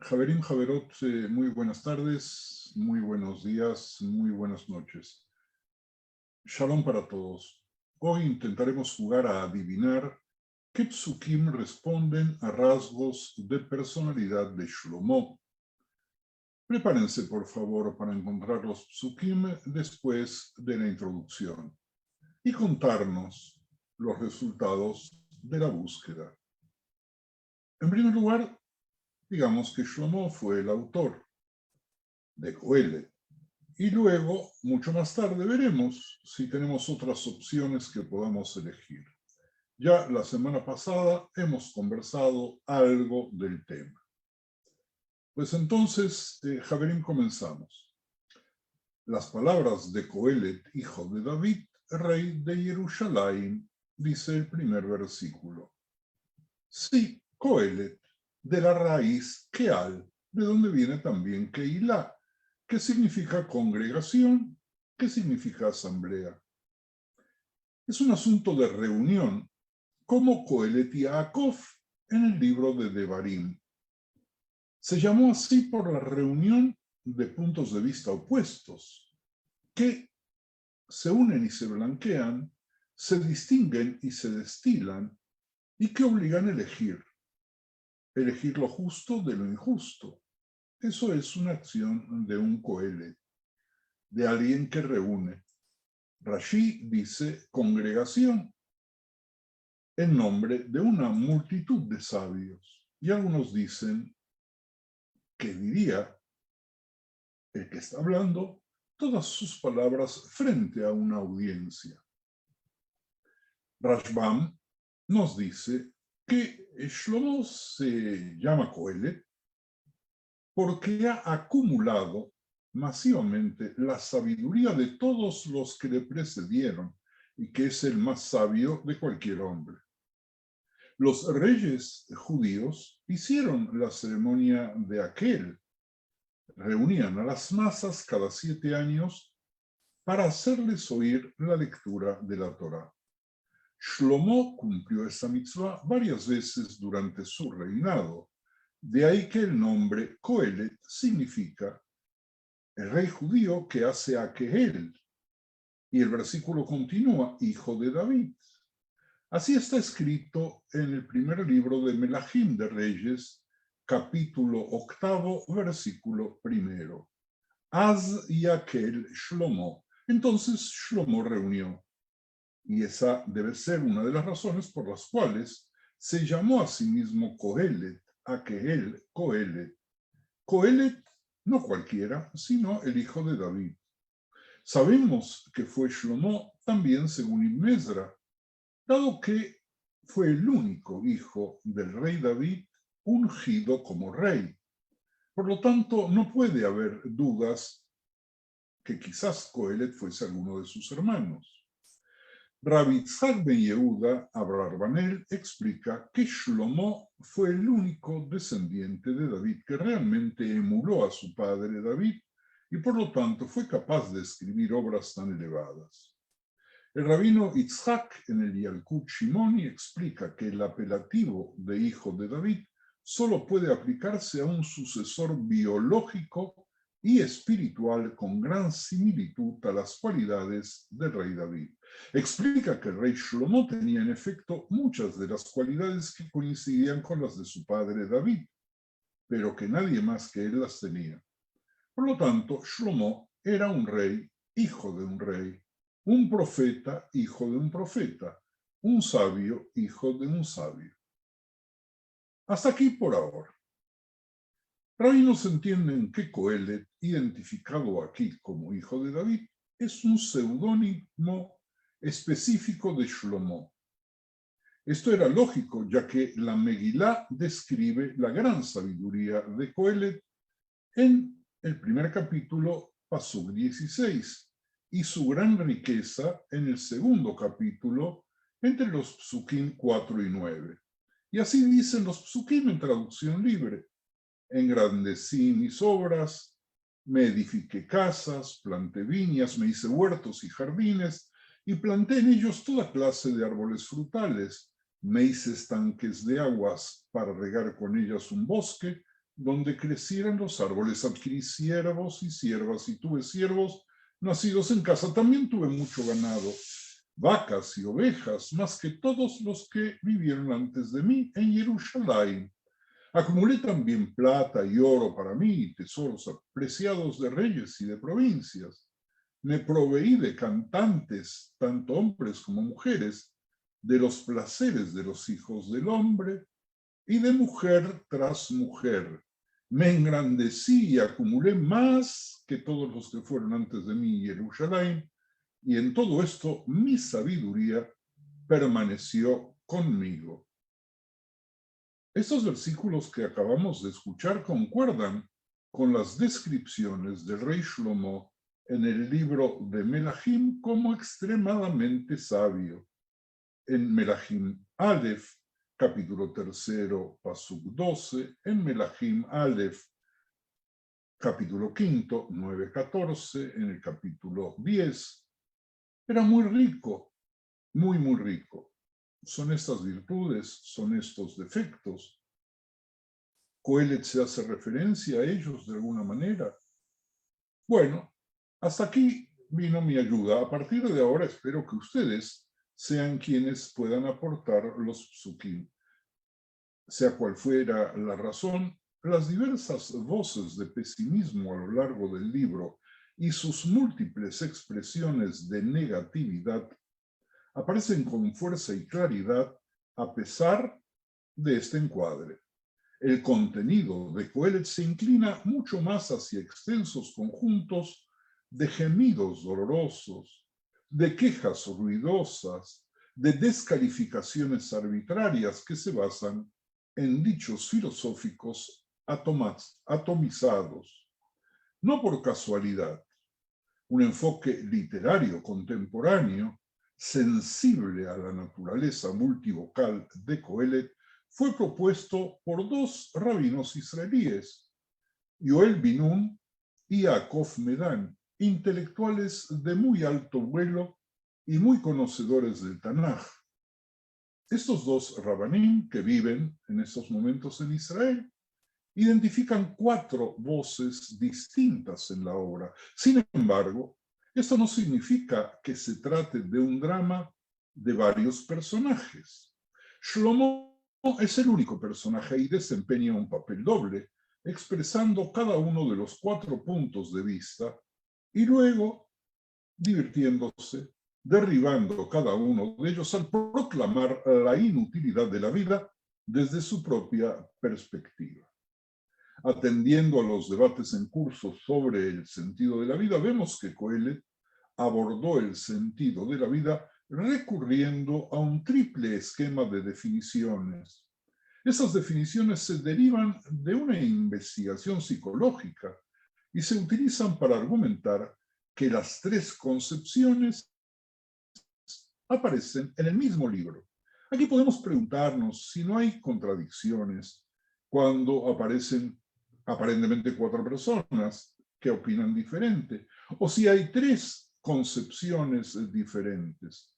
Javerín Javerot, muy buenas tardes, muy buenos días, muy buenas noches. Shalom para todos. Hoy intentaremos jugar a adivinar qué psukim responden a rasgos de personalidad de Shlomo. Prepárense, por favor, para encontrar los psukim después de la introducción y contarnos los resultados de la búsqueda. En primer lugar, digamos que Shlomo fue el autor de Coelet. Y luego, mucho más tarde, veremos si tenemos otras opciones que podamos elegir. Ya la semana pasada hemos conversado algo del tema. Pues entonces, Javerín, comenzamos. Las palabras de Coelet, hijo de David, rey de Jerusalén, dice el primer versículo. Sí, Coelet, de la raíz Keal, de donde viene también Keilah, que significa congregación, que significa asamblea. Es un asunto de reunión, como Coelet y Yaakov en el libro de Devarim. Se llamó así por la reunión de puntos de vista opuestos, que se unen y se blanquean, se distinguen y se destilan, y que obligan a elegir lo justo de lo injusto. Eso es una acción de un Coelet, de alguien que reúne. Rashi dice congregación en nombre de una multitud de sabios. Y algunos dicen que diría el que está hablando todas sus palabras frente a una audiencia. Rashbam nos dice que Shlomo se llama Coelet porque ha acumulado masivamente la sabiduría de todos los que le precedieron y que es el más sabio de cualquier hombre. Los reyes judíos hicieron la ceremonia de aquel. Reunían a las masas cada 7 años para hacerles oír la lectura de la Torá. Shlomo cumplió esa mitzvah varias veces durante su reinado. De ahí que el nombre Coelet significa el rey judío que hace a Kehel. Y el versículo continúa, hijo de David. Así está escrito en el primer libro de Melahim de Reyes, capítulo 8, versículo 1. Az yakel Shlomo. Entonces Shlomo reunió. Y esa debe ser una de las razones por las cuales se llamó a sí mismo Coelet, Akehel, Coelet. Coelet, no cualquiera, sino el hijo de David. Sabemos que fue Shlomo también según Ibn Ezra, dado que fue el único hijo del rey David ungido como rey. Por lo tanto, no puede haber dudas que quizás Coelet fuese alguno de sus hermanos. Rabbi Yitzhak ben Yehuda Abarbanel explica que Shlomo fue el único descendiente de David que realmente emuló a su padre David y por lo tanto fue capaz de escribir obras tan elevadas. El rabino Yitzhak en el Yalkut Shimoni explica que el apelativo de hijo de David solo puede aplicarse a un sucesor biológico y espiritual con gran similitud a las cualidades del rey David. Explica que el rey Shlomo tenía en efecto muchas de las cualidades que coincidían con las de su padre David, pero que nadie más que él las tenía. Por lo tanto, Shlomo era un rey, hijo de un rey, un profeta, hijo de un profeta, un sabio, hijo de un sabio. Hasta aquí por ahora. Rabinos entienden que Coelet, identificado aquí como hijo de David, es un seudónimo específico de Shlomo. Esto era lógico, ya que la Megilá describe la gran sabiduría de Coelet en el primer capítulo, Pasuk 16, y su gran riqueza en el segundo capítulo, entre los Psukim 4 y 9. Y así dicen los Psukim en traducción libre. Engrandecí mis obras, me edifiqué casas, planté viñas, me hice huertos y jardines, y planté en ellos toda clase de árboles frutales. Me hice estanques de aguas para regar con ellas un bosque, donde crecieran los árboles. Adquirí siervos y siervas, y tuve siervos nacidos en casa. También tuve mucho ganado, vacas y ovejas, más que todos los que vivieron antes de mí en Jerusalén. Acumulé también plata y oro para mí, y tesoros preciados de reyes y de provincias. Me proveí de cantantes, tanto hombres como mujeres, de los placeres de los hijos del hombre y de mujer tras mujer. Me engrandecí y acumulé más que todos los que fueron antes de mí en Jerusalén, y en todo esto mi sabiduría permaneció conmigo. Estos versículos que acabamos de escuchar concuerdan con las descripciones del rey Shlomo en el libro de Melahim como extremadamente sabio. En Melahim Aleph, capítulo 3, pasuk 12, en Melahim Aleph, capítulo 5, 9-14, en el capítulo 10. Era muy rico, muy, muy rico. Son estas virtudes, son estos defectos. Coelet se hace referencia a ellos de alguna manera. Bueno, hasta aquí vino mi ayuda. A partir de ahora espero que ustedes sean quienes puedan aportar los psukim. Sea cual fuera la razón, las diversas voces de pesimismo a lo largo del libro y sus múltiples expresiones de negatividad aparecen con fuerza y claridad a pesar de este encuadre. El contenido de Coelet se inclina mucho más hacia extensos conjuntos de gemidos dolorosos, de quejas ruidosas, de descalificaciones arbitrarias que se basan en dichos filosóficos atomizados. No por casualidad, un enfoque literario contemporáneo, sensible a la naturaleza multivocal de Coelet, fue propuesto por dos rabinos israelíes, Yoel Binun y Yaakov Medan, intelectuales de muy alto vuelo y muy conocedores del Tanaj. Estos dos rabanim, que viven en estos momentos en Israel, identifican 4 voces distintas en la obra. Sin embargo, esto no significa que se trate de un drama de varios personajes. Shlomo es el único personaje y desempeña un papel doble, expresando cada uno de los 4 puntos de vista y luego divirtiéndose, derribando cada uno de ellos al proclamar la inutilidad de la vida desde su propia perspectiva. Atendiendo a los debates en curso sobre el sentido de la vida, vemos que Coelet abordó el sentido de la vida recurriendo a un triple esquema de definiciones. Esas definiciones se derivan de una investigación psicológica y se utilizan para argumentar que las 3 concepciones aparecen en el mismo libro. Aquí podemos preguntarnos si no hay contradicciones cuando aparecen aparentemente 4 personas que opinan diferente, o si hay 3 concepciones diferentes.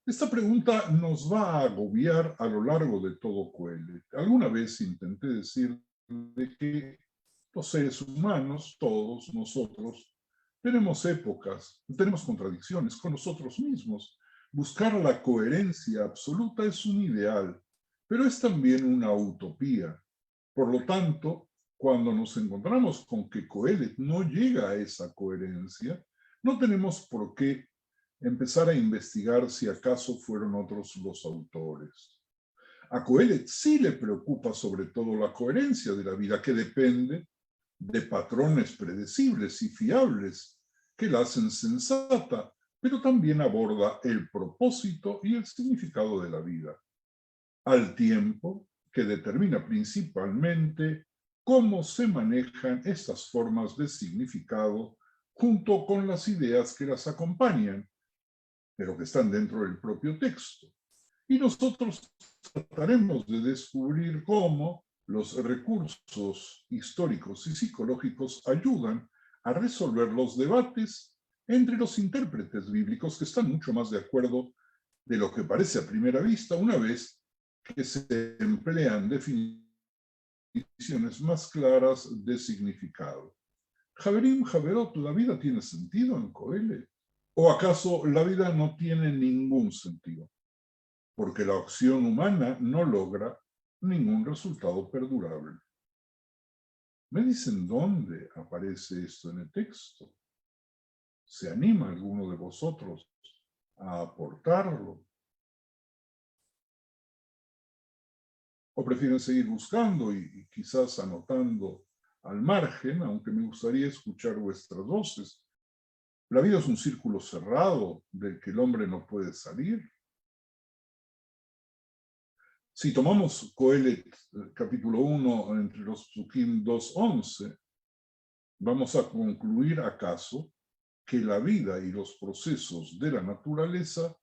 Esta pregunta nos va a agobiar a lo largo de todo Coelet. Alguna vez intenté decir de que los seres humanos, todos nosotros, tenemos épocas, tenemos contradicciones con nosotros mismos. Buscar la coherencia absoluta es un ideal, pero es también una utopía. Por lo tanto, cuando nos encontramos con que Coelet no llega a esa coherencia, no tenemos por qué empezar a investigar si acaso fueron otros los autores. A Coelet sí le preocupa sobre todo la coherencia de la vida, que depende de patrones predecibles y fiables que la hacen sensata, pero también aborda el propósito y el significado de la vida, al tiempo que determina principalmente cómo se manejan estas formas de significado junto con las ideas que las acompañan, pero que están dentro del propio texto. Y nosotros trataremos de descubrir cómo los recursos históricos y psicológicos ayudan a resolver los debates entre los intérpretes bíblicos que están mucho más de acuerdo de lo que parece a primera vista una vez que se emplean definiciones definiciones más claras de significado. Javerim, Javerot, ¿la vida tiene sentido en Coelet? ¿O acaso la vida no tiene ningún sentido? Porque la acción humana no logra ningún resultado perdurable. ¿Me dicen dónde aparece esto en el texto? ¿Se anima alguno de vosotros a aportarlo? ¿O prefieren seguir buscando y quizás anotando al margen, aunque me gustaría escuchar vuestras voces? ¿La vida es un círculo cerrado del que el hombre no puede salir? Si tomamos Coelet, capítulo 1, entre los Psukim 2:11, vamos a concluir acaso que la vida y los procesos de la naturaleza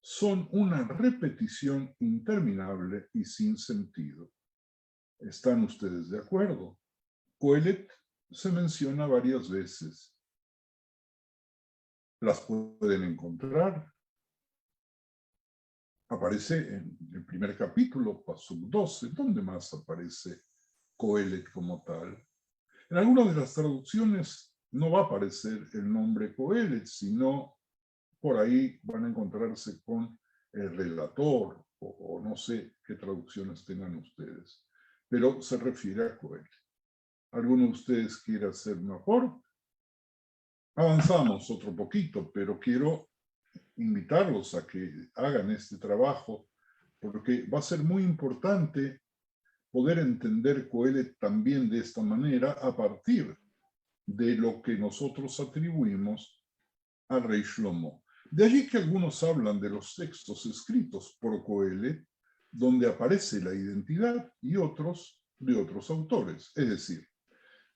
son una repetición interminable y sin sentido. ¿Están ustedes de acuerdo? Coelet se menciona varias veces. Las pueden encontrar. Aparece en el primer capítulo, Pasuk 12. ¿Dónde más aparece Coelet como tal? En algunas de las traducciones no va a aparecer el nombre Coelet, sino por ahí van a encontrarse con el relator, o no sé qué traducciones tengan ustedes, pero se refiere a Coelet. ¿Alguno de ustedes quiere hacer un aporte? Avanzamos otro poquito, pero quiero invitarlos a que hagan este trabajo, porque va a ser muy importante poder entender Coelet también de esta manera a partir de lo que nosotros atribuimos al rey Shlomo. De allí que algunos hablan de los textos escritos por Coelet, donde aparece la identidad, y otros de otros autores. Es decir,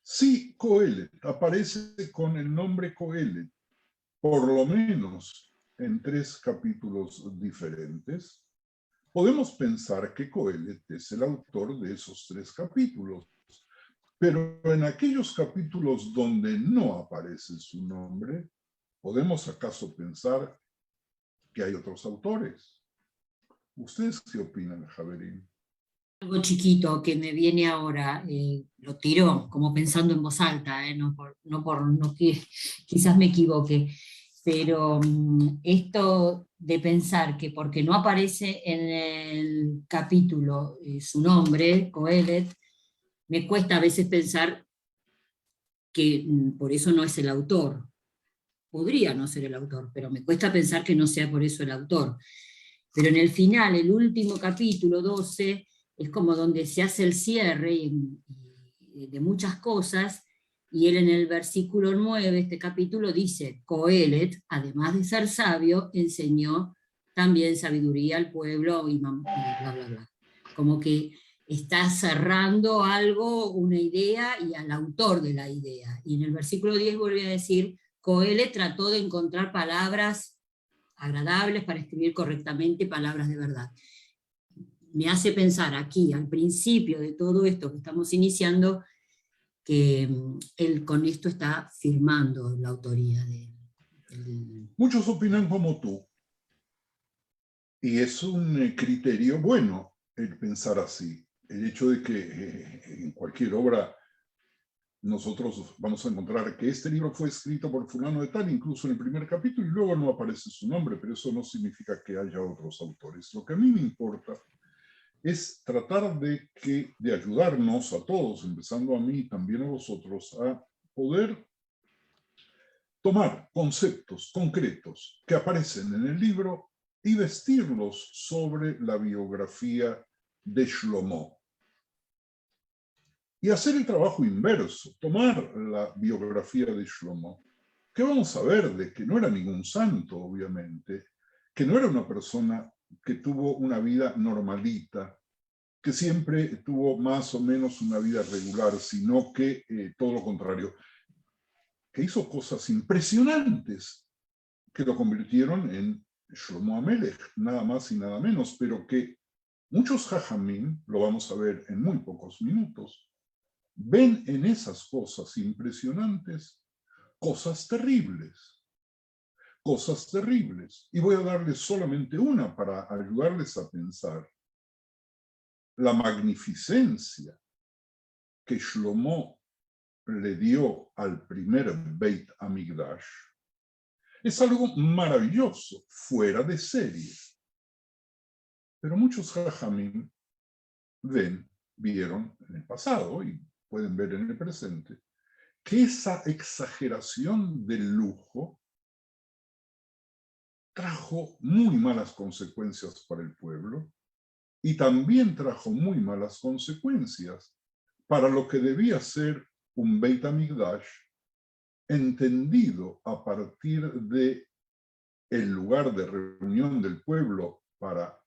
si Coelet aparece con el nombre Coelet, por lo menos en 3 capítulos diferentes, podemos pensar que Coelet es el autor de esos 3 capítulos. Pero en aquellos capítulos donde no aparece su nombre, ¿podemos acaso pensar que hay otros autores? ¿Ustedes qué opinan, Javerín? Algo chiquito que me viene ahora, lo tiro como pensando en voz alta, no que quizás me equivoque, pero esto de pensar que porque no aparece en el capítulo su nombre, Coelet, me cuesta a veces pensar que por eso no es el autor. Podría no ser el autor, pero me cuesta pensar que no sea por eso el autor. Pero en el final, el último capítulo, 12, es como donde se hace el cierre de muchas cosas, y él en el versículo 9, este capítulo, dice, Coelet, además de ser sabio, enseñó también sabiduría al pueblo y bla, bla, bla. Como que está cerrando algo, una idea, y al autor de la idea. Y en el versículo 10 vuelve a decir, Coelet trató de encontrar palabras agradables para escribir correctamente palabras de verdad. Me hace pensar aquí, al principio de todo esto que estamos iniciando, que él con esto está firmando la autoría del... Muchos opinan como tú, y es un criterio bueno el pensar así. El hecho de que en cualquier obra nosotros vamos a encontrar que este libro fue escrito por fulano de tal, incluso en el primer capítulo, y luego no aparece su nombre, pero eso no significa que haya otros autores. Lo que a mí me importa es tratar de ayudarnos a todos, empezando a mí y también a vosotros, a poder tomar conceptos concretos que aparecen en el libro y vestirlos sobre la biografía de Shlomo. Y hacer el trabajo inverso, tomar la biografía de Shlomo, que vamos a ver de que no era ningún santo, obviamente, que no era una persona que tuvo una vida normalita, que siempre tuvo más o menos una vida regular, sino que todo lo contrario, que hizo cosas impresionantes que lo convirtieron en Shlomo Amelech, nada más y nada menos, pero que muchos jajamim, lo vamos a ver en muy pocos minutos, ven en esas cosas impresionantes cosas terribles. Cosas terribles. Y voy a darles solamente una para ayudarles a pensar. La magnificencia que Shlomo le dio al primer Beit Hamikdash es algo maravilloso, fuera de serie. Pero muchos Jajamim vieron en el pasado y pueden ver en el presente que esa exageración del lujo trajo muy malas consecuencias para el pueblo y también trajo muy malas consecuencias para lo que debía ser un Beit Hamikdash entendido a partir de el lugar de reunión del pueblo para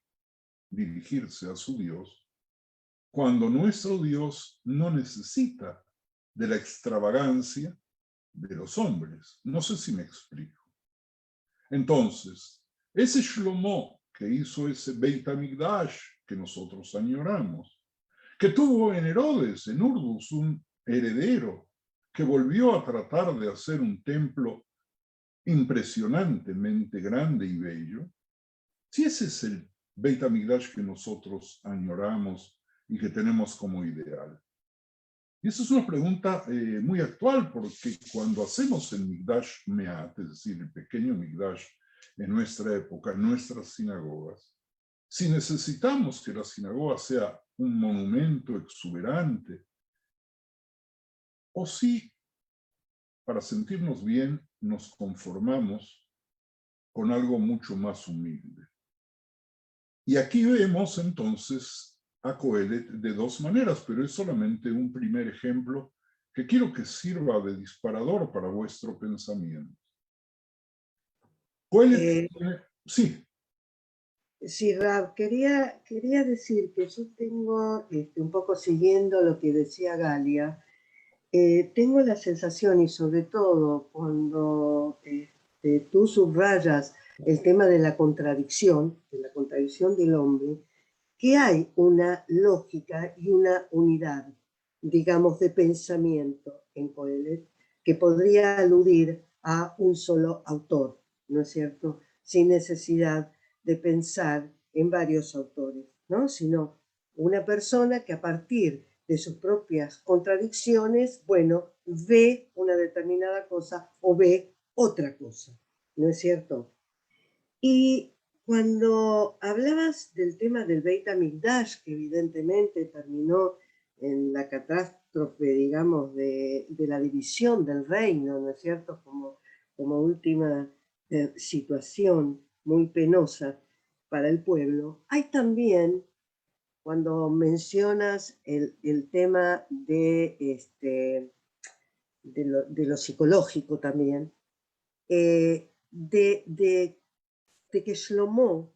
dirigirse a su Dios, cuando nuestro Dios no necesita de la extravagancia de los hombres. No sé si me explico. Entonces, ese Shlomo que hizo ese Beit Hamikdash que nosotros añoramos, que tuvo en Herodes, en Urdus, un heredero que volvió a tratar de hacer un templo impresionantemente grande y bello, si ese es el Beit Hamikdash que nosotros añoramos y que tenemos como ideal. Y esa es una pregunta muy actual, porque cuando hacemos el Mikdash Me'at, es decir, el pequeño Mikdash en nuestra época, en nuestras sinagogas, si necesitamos que la sinagoga sea un monumento exuberante, o si, para sentirnos bien, nos conformamos con algo mucho más humilde. Y aquí vemos entonces a Coelet de dos maneras, pero es solamente un primer ejemplo que quiero que sirva de disparador para vuestro pensamiento. Coelet, sí. Sí, Rab, quería decir que yo tengo, un poco siguiendo lo que decía Galia, tengo la sensación, y sobre todo cuando tú subrayas el tema de la contradicción del hombre, que hay una lógica y una unidad, digamos, de pensamiento en Coelet, que podría aludir a un solo autor, ¿no es cierto? Sin necesidad de pensar en varios autores, ¿no? Sino una persona que a partir de sus propias contradicciones, bueno, ve una determinada cosa o ve otra cosa, ¿no es cierto? Y cuando hablabas del tema del Beit Hamikdash, que evidentemente terminó en la catástrofe, digamos, de la división del reino, ¿no es cierto?, como última situación muy penosa para el pueblo, hay también, cuando mencionas el tema de lo psicológico también, de que Shlomo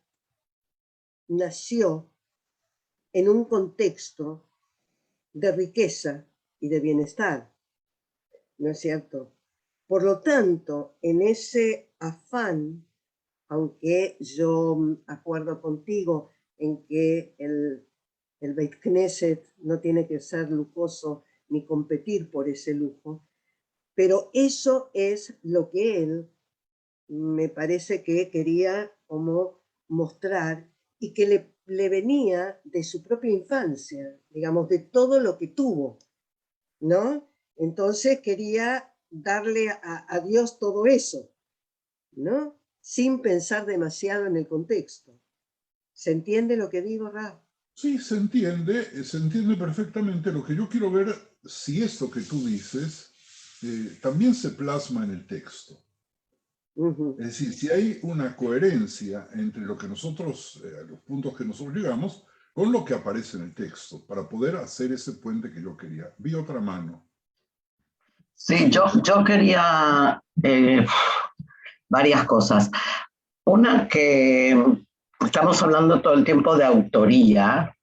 nació en un contexto de riqueza y de bienestar, ¿no es cierto? Por lo tanto, en ese afán, aunque yo acuerdo contigo en que el Beit Knesset no tiene que ser lujoso ni competir por ese lujo, pero eso es lo que él me parece que quería como mostrar y que le venía de su propia infancia, digamos, de todo lo que tuvo, ¿no? Entonces quería darle a Dios todo eso, ¿no? Sin pensar demasiado en el contexto. ¿Se entiende lo que digo, Ra? Sí, se entiende perfectamente. Lo que yo quiero ver, si esto que tú dices también se plasma en el texto. Es decir, si hay una coherencia entre lo que nosotros, los puntos que nosotros llegamos, con lo que aparece en el texto, para poder hacer ese puente que yo quería. Vi otra mano. Sí, yo quería varias cosas. Una, que estamos hablando todo el tiempo de autoría.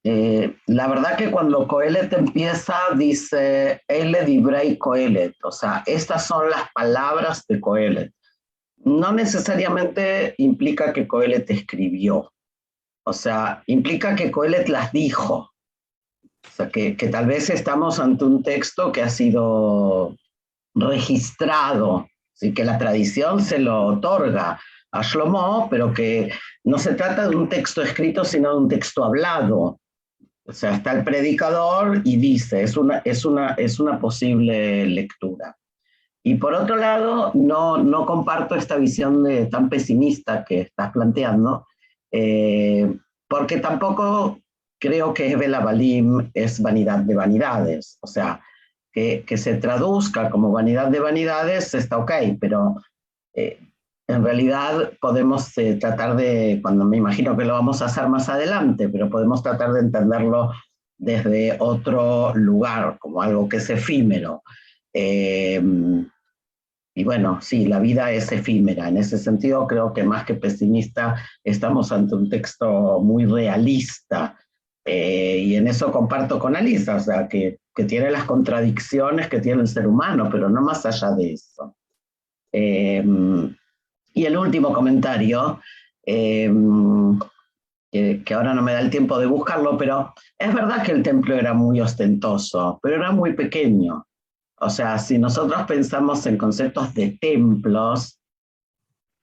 La verdad que cuando Coelet empieza, dice, Ele divrei Coelet, o sea, estas son las palabras de Coelet. No necesariamente implica que Coelet escribió, o sea, implica que Coelet las dijo. O sea, que tal vez estamos ante un texto que ha sido registrado, ¿sí? Que la tradición se lo otorga a Shlomo, pero que no se trata de un texto escrito, sino de un texto hablado. O sea, está el predicador y dice, es una posible lectura. Y por otro lado, no comparto esta visión tan pesimista que estás planteando, porque tampoco creo que Hebe Lavalim es vanidad de vanidades. O sea, que se traduzca como vanidad de vanidades está ok, pero en realidad podemos tratar cuando me imagino que lo vamos a hacer más adelante, pero podemos tratar de entenderlo desde otro lugar, como algo que es efímero. Y bueno, sí, la vida es efímera. En ese sentido, creo que más que pesimista, estamos ante un texto muy realista. Y en eso comparto con Alisa, o sea, que tiene las contradicciones que tiene el ser humano, pero no más allá de eso. Y el último comentario, que ahora no me da el tiempo de buscarlo, pero es verdad que el templo era muy ostentoso, pero era muy pequeño. O sea, si nosotros pensamos en conceptos de templos,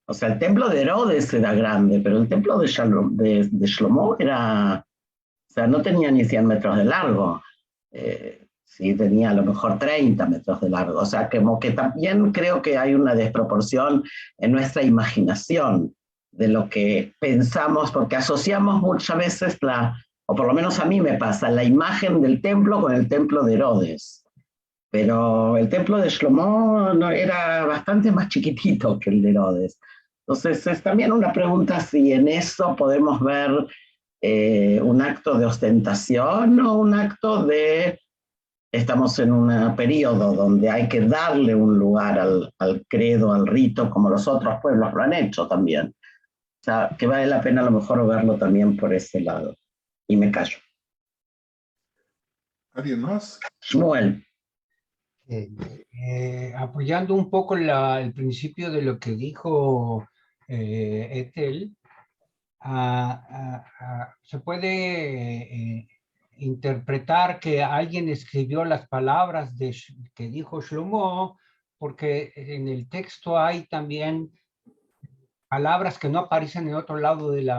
o sea, el templo de Herodes era grande, pero el templo de Shlomo era, o sea, no tenía ni 100 metros de largo. Sí, tenía a lo mejor 30 metros de largo. O sea, como que también creo que hay una desproporción en nuestra imaginación de lo que pensamos, porque asociamos muchas veces o por lo menos a mí me pasa, la imagen del templo con el templo de Herodes. Pero el templo de Shlomo era bastante más chiquitito que el de Herodes. Entonces es también una pregunta si en eso podemos ver un acto de ostentación o un acto de estamos en un periodo donde hay que darle un lugar al credo, al rito, como los otros pueblos lo han hecho también. O sea, que vale la pena a lo mejor verlo también por ese lado. Y me callo. ¿Alguien más? Shmuel. Apoyando un poco el principio de lo que dijo Ethel, se puede interpretar que alguien escribió las palabras que dijo Shlomo, porque en el texto hay también palabras que no aparecen en otro lado del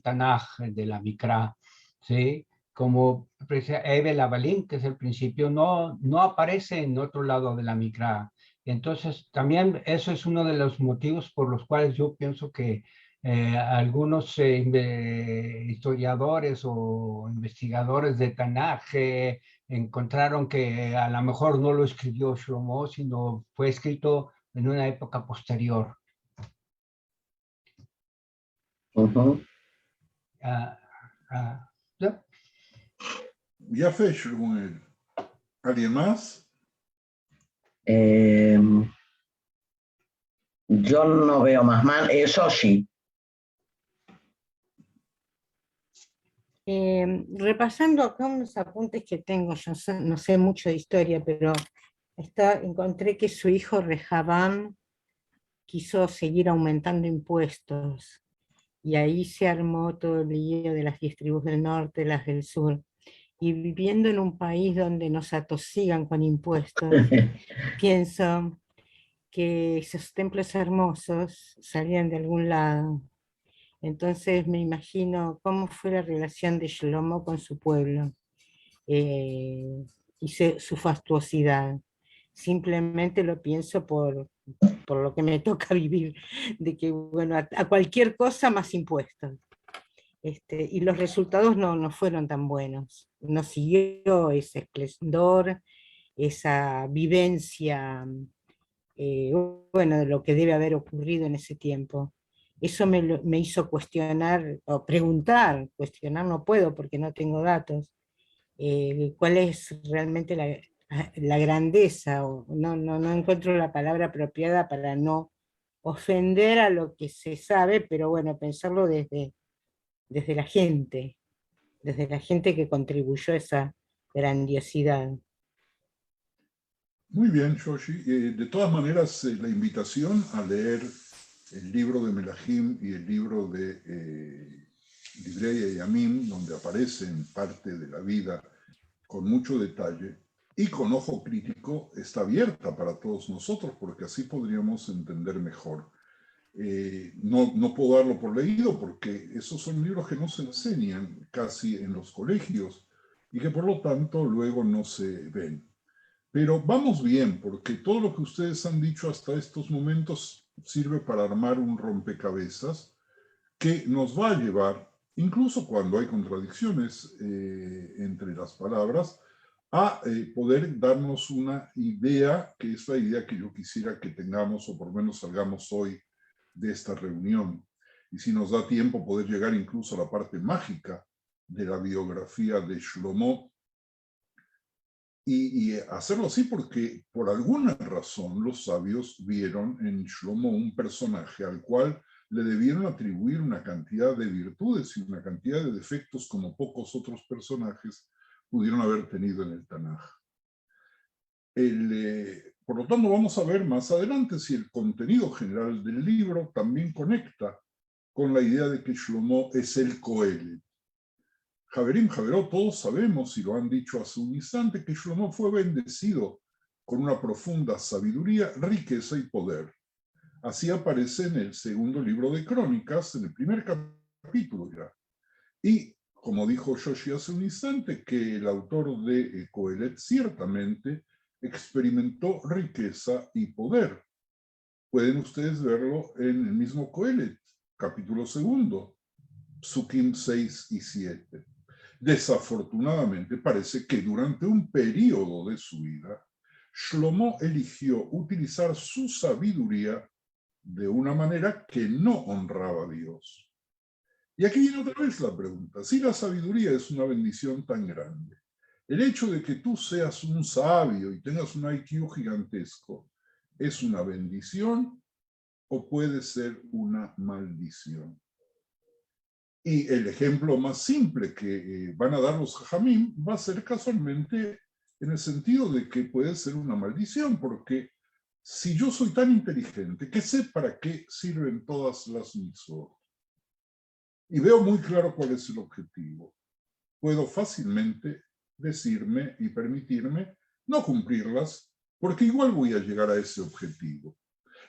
Tanaj, de la Mikra, ¿sí? Como Ebe Lavalim, que es el principio, no aparece en otro lado de la Mikra. Entonces, también eso es uno de los motivos por los cuales yo pienso que algunos historiadores o investigadores de Tanaj encontraron que a lo mejor no lo escribió Shlomo, sino fue escrito en una época posterior. ¿No? Ya fue, Shmuel. ¿Alguien más? Yo no veo más mal. Shoshi. Repasando acá unos apuntes que tengo, yo no sé mucho de historia, pero encontré que su hijo Rehabam quiso seguir aumentando impuestos, y ahí se armó todo el lío de las 10 tribus del norte, las del sur. Y viviendo en un país donde nos atosigan con impuestos, pienso que esos templos hermosos salían de algún lado. Entonces me imagino cómo fue la relación de Shlomo con su pueblo y su fastuosidad. Simplemente lo pienso por lo que me toca vivir, de que bueno, a cualquier cosa más impuestos. Y los resultados no fueron tan buenos. No siguió ese esplendor, esa vivencia, bueno, de lo que debe haber ocurrido en ese tiempo. Eso me hizo cuestionar, o preguntar, cuestionar no puedo porque no tengo datos, cuál es realmente la grandeza, o no encuentro la palabra apropiada para no ofender a lo que se sabe, pero bueno, pensarlo desde la gente que contribuyó a esa grandiosidad. Muy bien, Shoshi. De todas maneras, la invitación a leer el libro de Melahim y el libro de Divrei Yamim, donde aparecen parte de la vida con mucho detalle y con ojo crítico, está abierta para todos nosotros, porque así podríamos entender mejor No puedo darlo por leído porque esos son libros que no se enseñan casi en los colegios y que por lo tanto luego no se ven. Pero vamos bien, porque todo lo que ustedes han dicho hasta estos momentos sirve para armar un rompecabezas que nos va a llevar, incluso cuando hay contradicciones entre las palabras, a poder darnos una idea, que es la idea que yo quisiera que tengamos, o por lo menos salgamos hoy de esta reunión. Y si nos da tiempo, poder llegar incluso a la parte mágica de la biografía de Shlomo, y hacerlo así porque por alguna razón los sabios vieron en Shlomo un personaje al cual le debieron atribuir una cantidad de virtudes y una cantidad de defectos como pocos otros personajes pudieron haber tenido en el Tanaj. Por lo tanto, vamos a ver más adelante si el contenido general del libro también conecta con la idea de que Shlomo es el Coelet. Javerim, Javerot, todos sabemos, y lo han dicho hace un instante, que Shlomo fue bendecido con una profunda sabiduría, riqueza y poder. Así aparece en el segundo libro de Crónicas, en el primer capítulo ya. Y, como dijo Yoshi hace un instante, que el autor de Coelet ciertamente experimentó riqueza y poder. Pueden ustedes verlo en el mismo Coelet, capítulo segundo, Psukim 6 y 7. Desafortunadamente, parece que durante un periodo de su vida, Shlomo eligió utilizar su sabiduría de una manera que no honraba a Dios. Y aquí viene otra vez la pregunta, si la sabiduría es una bendición tan grande, el hecho de que tú seas un sabio y tengas un IQ gigantesco, ¿es una bendición o puede ser una maldición? Y el ejemplo más simple que van a dar los jajamim va a ser casualmente en el sentido de que puede ser una maldición, porque si yo soy tan inteligente, que sé para qué sirven todas las mitzvot, y veo muy claro cuál es el objetivo, puedo fácilmente decirme y permitirme no cumplirlas, porque igual voy a llegar a ese objetivo.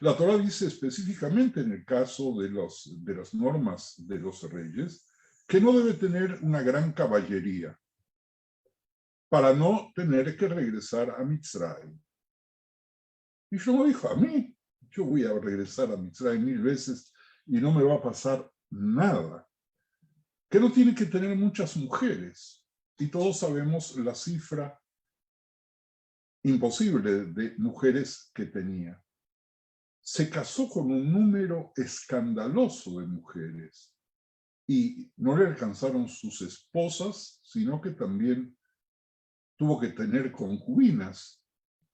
La Torah dice específicamente en el caso de las normas de los reyes que no debe tener una gran caballería para no tener que regresar a Mitzrayim. Y Shlomo dijo, a mí, yo voy a regresar a Mitzrayim 1000 veces y no me va a pasar nada. Que no tiene que tener muchas mujeres. Y todos sabemos la cifra imposible de mujeres que tenía. Se casó con un número escandaloso de mujeres y no le alcanzaron sus esposas, sino que también tuvo que tener concubinas.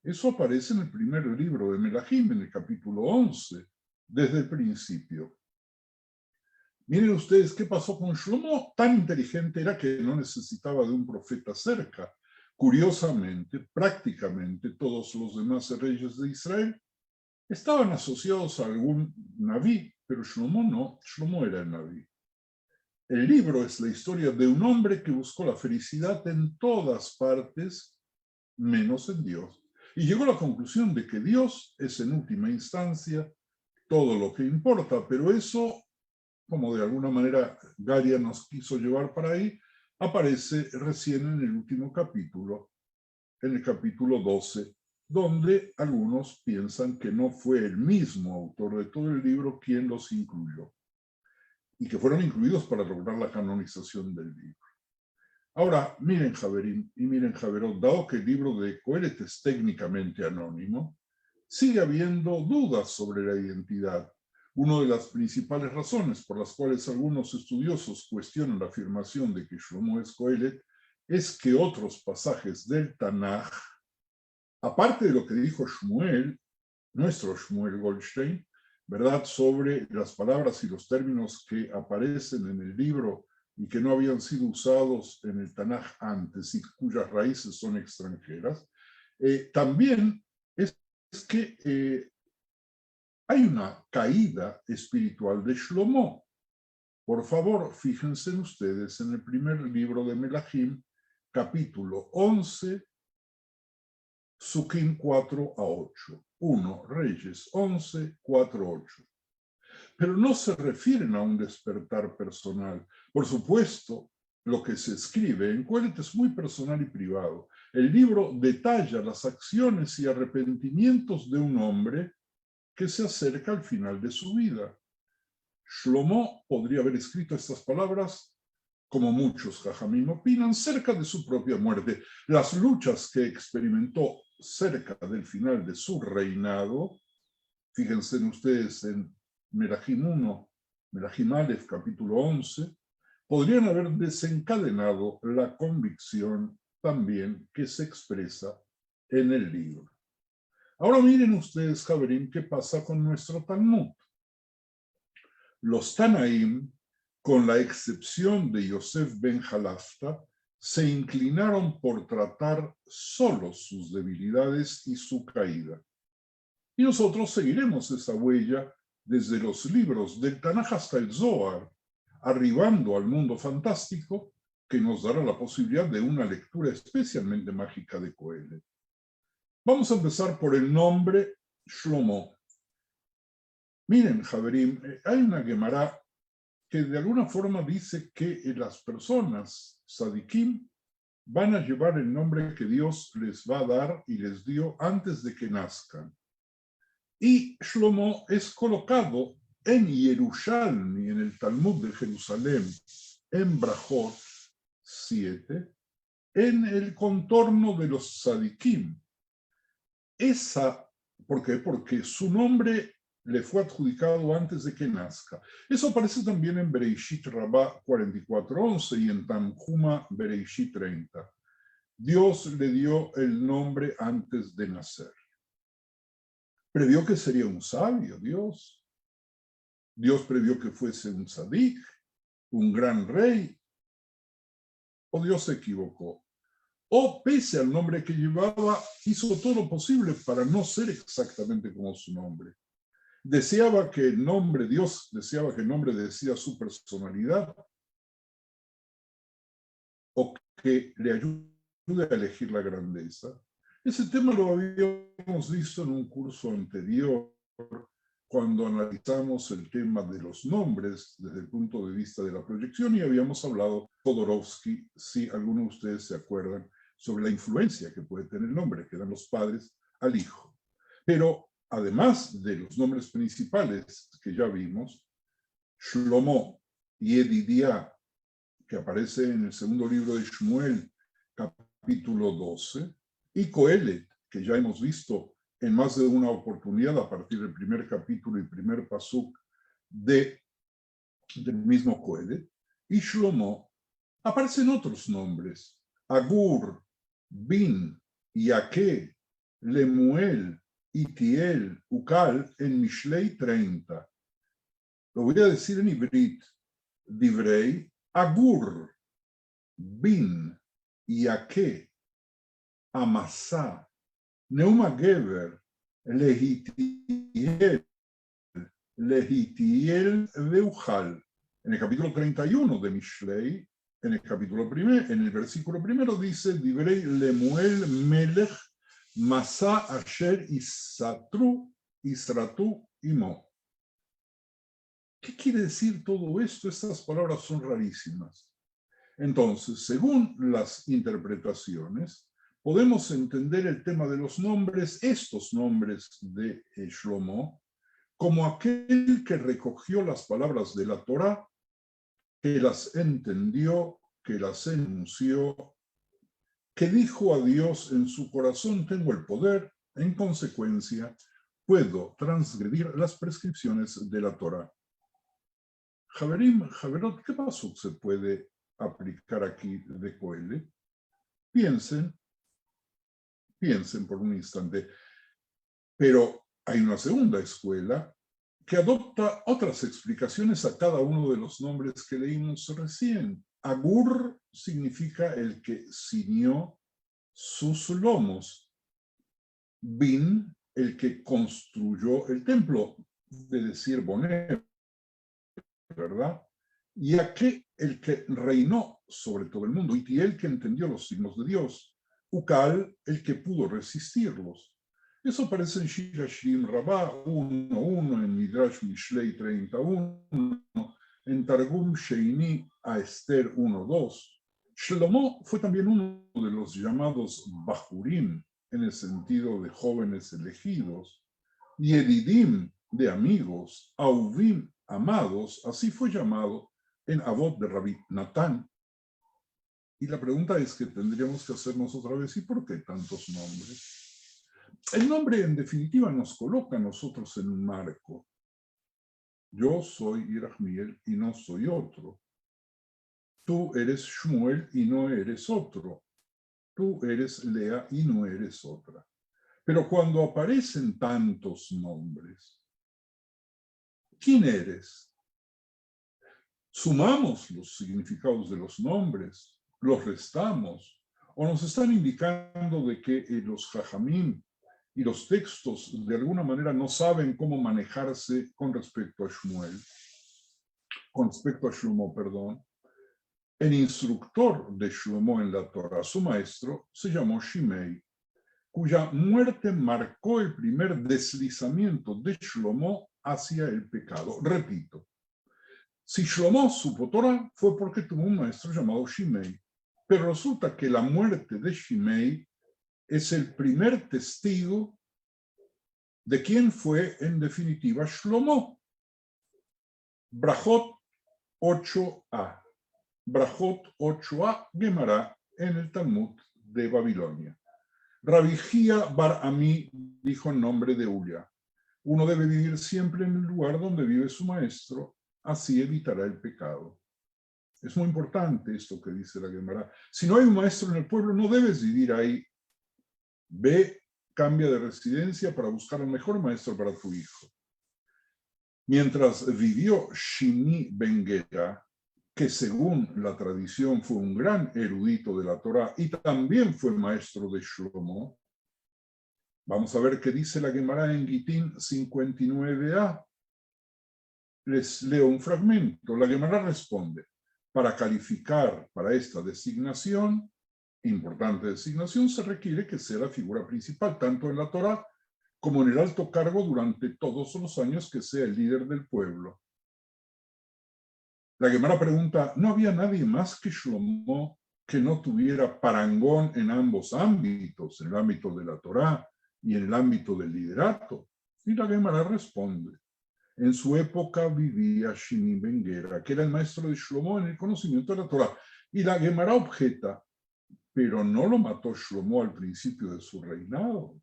Eso aparece en el primer libro de Melahim, en el capítulo 11, desde el principio. Miren ustedes qué pasó con Shlomo. Tan inteligente era que no necesitaba de un profeta cerca. Curiosamente, prácticamente todos los demás reyes de Israel estaban asociados a algún naví, pero Shlomo no, Shlomo era el naví. El libro es la historia de un hombre que buscó la felicidad en todas partes, menos en Dios. Y llegó a la conclusión de que Dios es en última instancia todo lo que importa, pero eso, como de alguna manera Galia nos quiso llevar para ahí, aparece recién en el último capítulo, en el capítulo 12, donde algunos piensan que no fue el mismo autor de todo el libro quien los incluyó, y que fueron incluidos para lograr la canonización del libro. Ahora, miren Javerim y miren Javerot, dado que el libro de Coelet es técnicamente anónimo, sigue habiendo dudas sobre la identidad. Una de las principales razones por las cuales algunos estudiosos cuestionan la afirmación de que Shlomo es Coelet es que otros pasajes del Tanaj, aparte de lo que dijo Shmuel, nuestro Shmuel Goldstein, ¿verdad?, sobre las palabras y los términos que aparecen en el libro y que no habían sido usados en el Tanaj antes y cuyas raíces son extranjeras, también es que hay una caída espiritual de Shlomo. Por favor, fíjense ustedes en el primer libro de Melahim, capítulo 11, Psukim 4 a 8. 1 Reyes 11, 4, 8. pero no se refieren a un despertar personal. Por supuesto, lo que se escribe en Coelet es muy personal y privado. El libro detalla las acciones y arrepentimientos de un hombre que se acerca al final de su vida. Shlomo podría haber escrito estas palabras, como muchos jajamim opinan, cerca de su propia muerte. Las luchas que experimentó cerca del final de su reinado, fíjense ustedes en Melahim 1, Melahim Aleph, capítulo 11, podrían haber desencadenado la convicción también que se expresa en el libro. Ahora miren ustedes, Javerín, qué pasa con nuestro Talmud. Los Tanaim, con la excepción de Yosef ben Halafta, se inclinaron por tratar solo sus debilidades y su caída. Y nosotros seguiremos esa huella desde los libros del Tanaj hasta el Zohar, arribando al mundo fantástico que nos dará la posibilidad de una lectura especialmente mágica de Coelet. Vamos a empezar por el nombre Shlomo. Miren, Javerim, hay una Gemara que de alguna forma dice que las personas, Sadikim, van a llevar el nombre que Dios les va a dar y les dio antes de que nazcan. Y Shlomo es colocado en Yerushalmi, en el Talmud de Jerusalén, en Brajot 7, en el contorno de los Sadikim. ¿Por qué? Porque su nombre le fue adjudicado antes de que nazca. Eso aparece también en Bereishit Rabá 44:11 y en Tanjuma Bereishit 30. Dios le dio el nombre antes de nacer. Previó que sería un sabio, Dios. Dios previó que fuese un tzadik, un gran rey. ¿O Dios se equivocó? O pese al nombre que llevaba, hizo todo lo posible para no ser exactamente como su nombre. Dios deseaba que el nombre decida su personalidad o que le ayude a elegir la grandeza. Ese tema lo habíamos visto en un curso anterior, cuando analizamos el tema de los nombres desde el punto de vista de la proyección, y habíamos hablado, Jodorowsky, si algunos de ustedes se acuerdan, sobre la influencia que puede tener el nombre que dan los padres al hijo. Pero además de los nombres principales que ya vimos, Shlomo y Yedidiah, que aparece en el segundo libro de Shmuel, capítulo 12, y Coelet, que ya hemos visto en más de una oportunidad a partir del primer capítulo y primer pasuk del mismo Coelet, y Shlomo, aparecen otros nombres: Agur, Bin, Yaque, Lemuel, Itiel, Ukal, en Mishlei 30. Lo voy a decir en Ibrit: Divrei, Agur, Bin, Yaque, Amasa, Neuma Geber, Lehitiel, Veujal. En el capítulo 31 de Mishlei, en el versículo primero dice: Divrei Lemuel Melech Masa Asher Isratu Imo. ¿Qué quiere decir todo esto? Estas palabras son rarísimas. Entonces, según las interpretaciones, podemos entender el tema de los nombres, estos nombres de Shlomo, como aquel que recogió las palabras de la Torá, que las entendió, que las enunció, que dijo a Dios en su corazón: tengo el poder, en consecuencia, puedo transgredir las prescripciones de la Torá. Javerim, Javerot, ¿qué pasó se puede aplicar aquí de Coelet? Piensen por un instante. Pero hay una segunda escuela que adopta otras explicaciones a cada uno de los nombres que leímos recién. Agur significa el que ciñó sus lomos. Bin, el que construyó el templo, de decir Boné, ¿verdad? Yaque, el que reinó sobre todo el mundo. Itiel, el que entendió los signos de Dios. Ukal, el que pudo resistirlos. Eso aparece en Shir Hashirim Rabbah 1.1, en Midrash Mishlei 31, en Targum Sheini a Esther 1.2. Shlomo fue también uno de los llamados Bahurim, en el sentido de jóvenes elegidos, y Yedidim, de amigos, Ahuvim, amados, así fue llamado en Avot de Rabbi Natán. Y la pregunta es que tendríamos que hacernos otra vez, ¿y por qué tantos nombres? El nombre, en definitiva, nos coloca a nosotros en un marco. Yo soy Irachmiel y no soy otro. Tú eres Shmuel y no eres otro. Tú eres Lea y no eres otra. Pero cuando aparecen tantos nombres, ¿quién eres? Sumamos los significados de los nombres, los restamos, o nos están indicando de que los Jajamim y los textos de alguna manera no saben cómo manejarse con respecto a Shlomo, perdón. El instructor de Shlomo en la Torah, su maestro, se llamó Shimei, cuya muerte marcó el primer deslizamiento de Shlomo hacia el pecado. Repito, si Shlomo supo Torah fue porque tuvo un maestro llamado Shimei, pero resulta que la muerte de Shimei es el primer testigo de quién fue en definitiva Shlomo. Brajot 8a. Brajot 8a, Gemara, en el Talmud de Babilonia. Rabbi Hia Bar Ami dijo en nombre de Ulla: uno debe vivir siempre en el lugar donde vive su maestro, así evitará el pecado. Es muy importante esto que dice la Gemara. Si no hay un maestro en el pueblo, no debes vivir ahí. Ve, cambia de residencia para buscar el mejor maestro para tu hijo. Mientras vivió Shimi Ben Gera, que según la tradición fue un gran erudito de la Torá y también fue maestro de Shlomo, vamos a ver qué dice la Gemara en Gitín 59a. Les leo un fragmento. La Gemara responde: para calificar para esta designación, importante designación, se requiere que sea la figura principal, tanto en la Torá como en el alto cargo durante todos los años que sea el líder del pueblo. La Gemara pregunta: ¿no había nadie más que Shlomo que no tuviera parangón en ambos ámbitos, en el ámbito de la Torá y en el ámbito del liderato? Y la Gemara responde: en su época vivía Shimi Ben Gera, que era el maestro de Shlomo en el conocimiento de la Torá. Y la Gemara objeta: pero no lo mató Shlomo al principio de su reinado.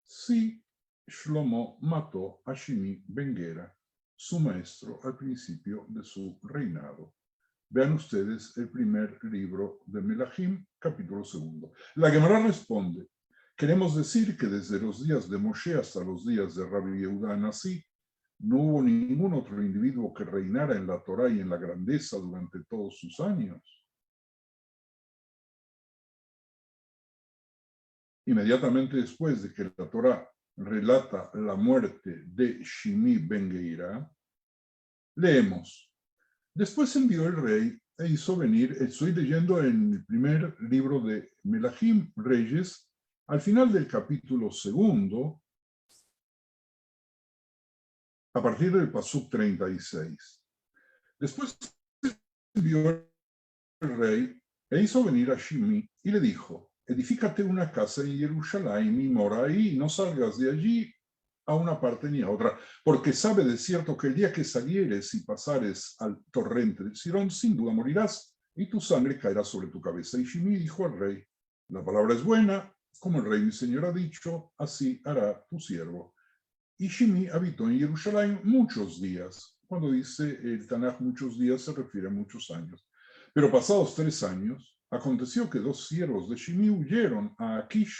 Sí, Shlomo mató a Shimi Ben Gera, su maestro, al principio de su reinado. Vean ustedes el primer libro de Melahim, capítulo 2. La Gemara responde: queremos decir que desde los días de Moshe hasta los días de Rabbi Yehuda Anasí, no hubo ningún otro individuo que reinara en la Torá y en la grandeza durante todos sus años. Inmediatamente después de que la Torá relata la muerte de Shimi Ben Gera, leemos: después envió el rey e hizo venir, estoy leyendo en el primer libro de Melahim, Reyes, al final del capítulo 2, a partir del pasuk 36. Después envió el rey e hizo venir a Shimi y le dijo: edifícate una casa en Jerusalén y mora ahí, no salgas de allí a una parte ni a otra, porque sabe de cierto que el día que salieres y pasares al torrente de Sirón, sin duda morirás, y tu sangre caerá sobre tu cabeza. Y Shimi dijo al rey: la palabra es buena, como el rey mi señor ha dicho, así hará tu siervo. Y Shimi habitó en Jerusalén muchos días. Cuando dice el Tanaj muchos días, se refiere a muchos años. Pero pasados 3 años, aconteció que 2 siervos de Shimi huyeron a Akish,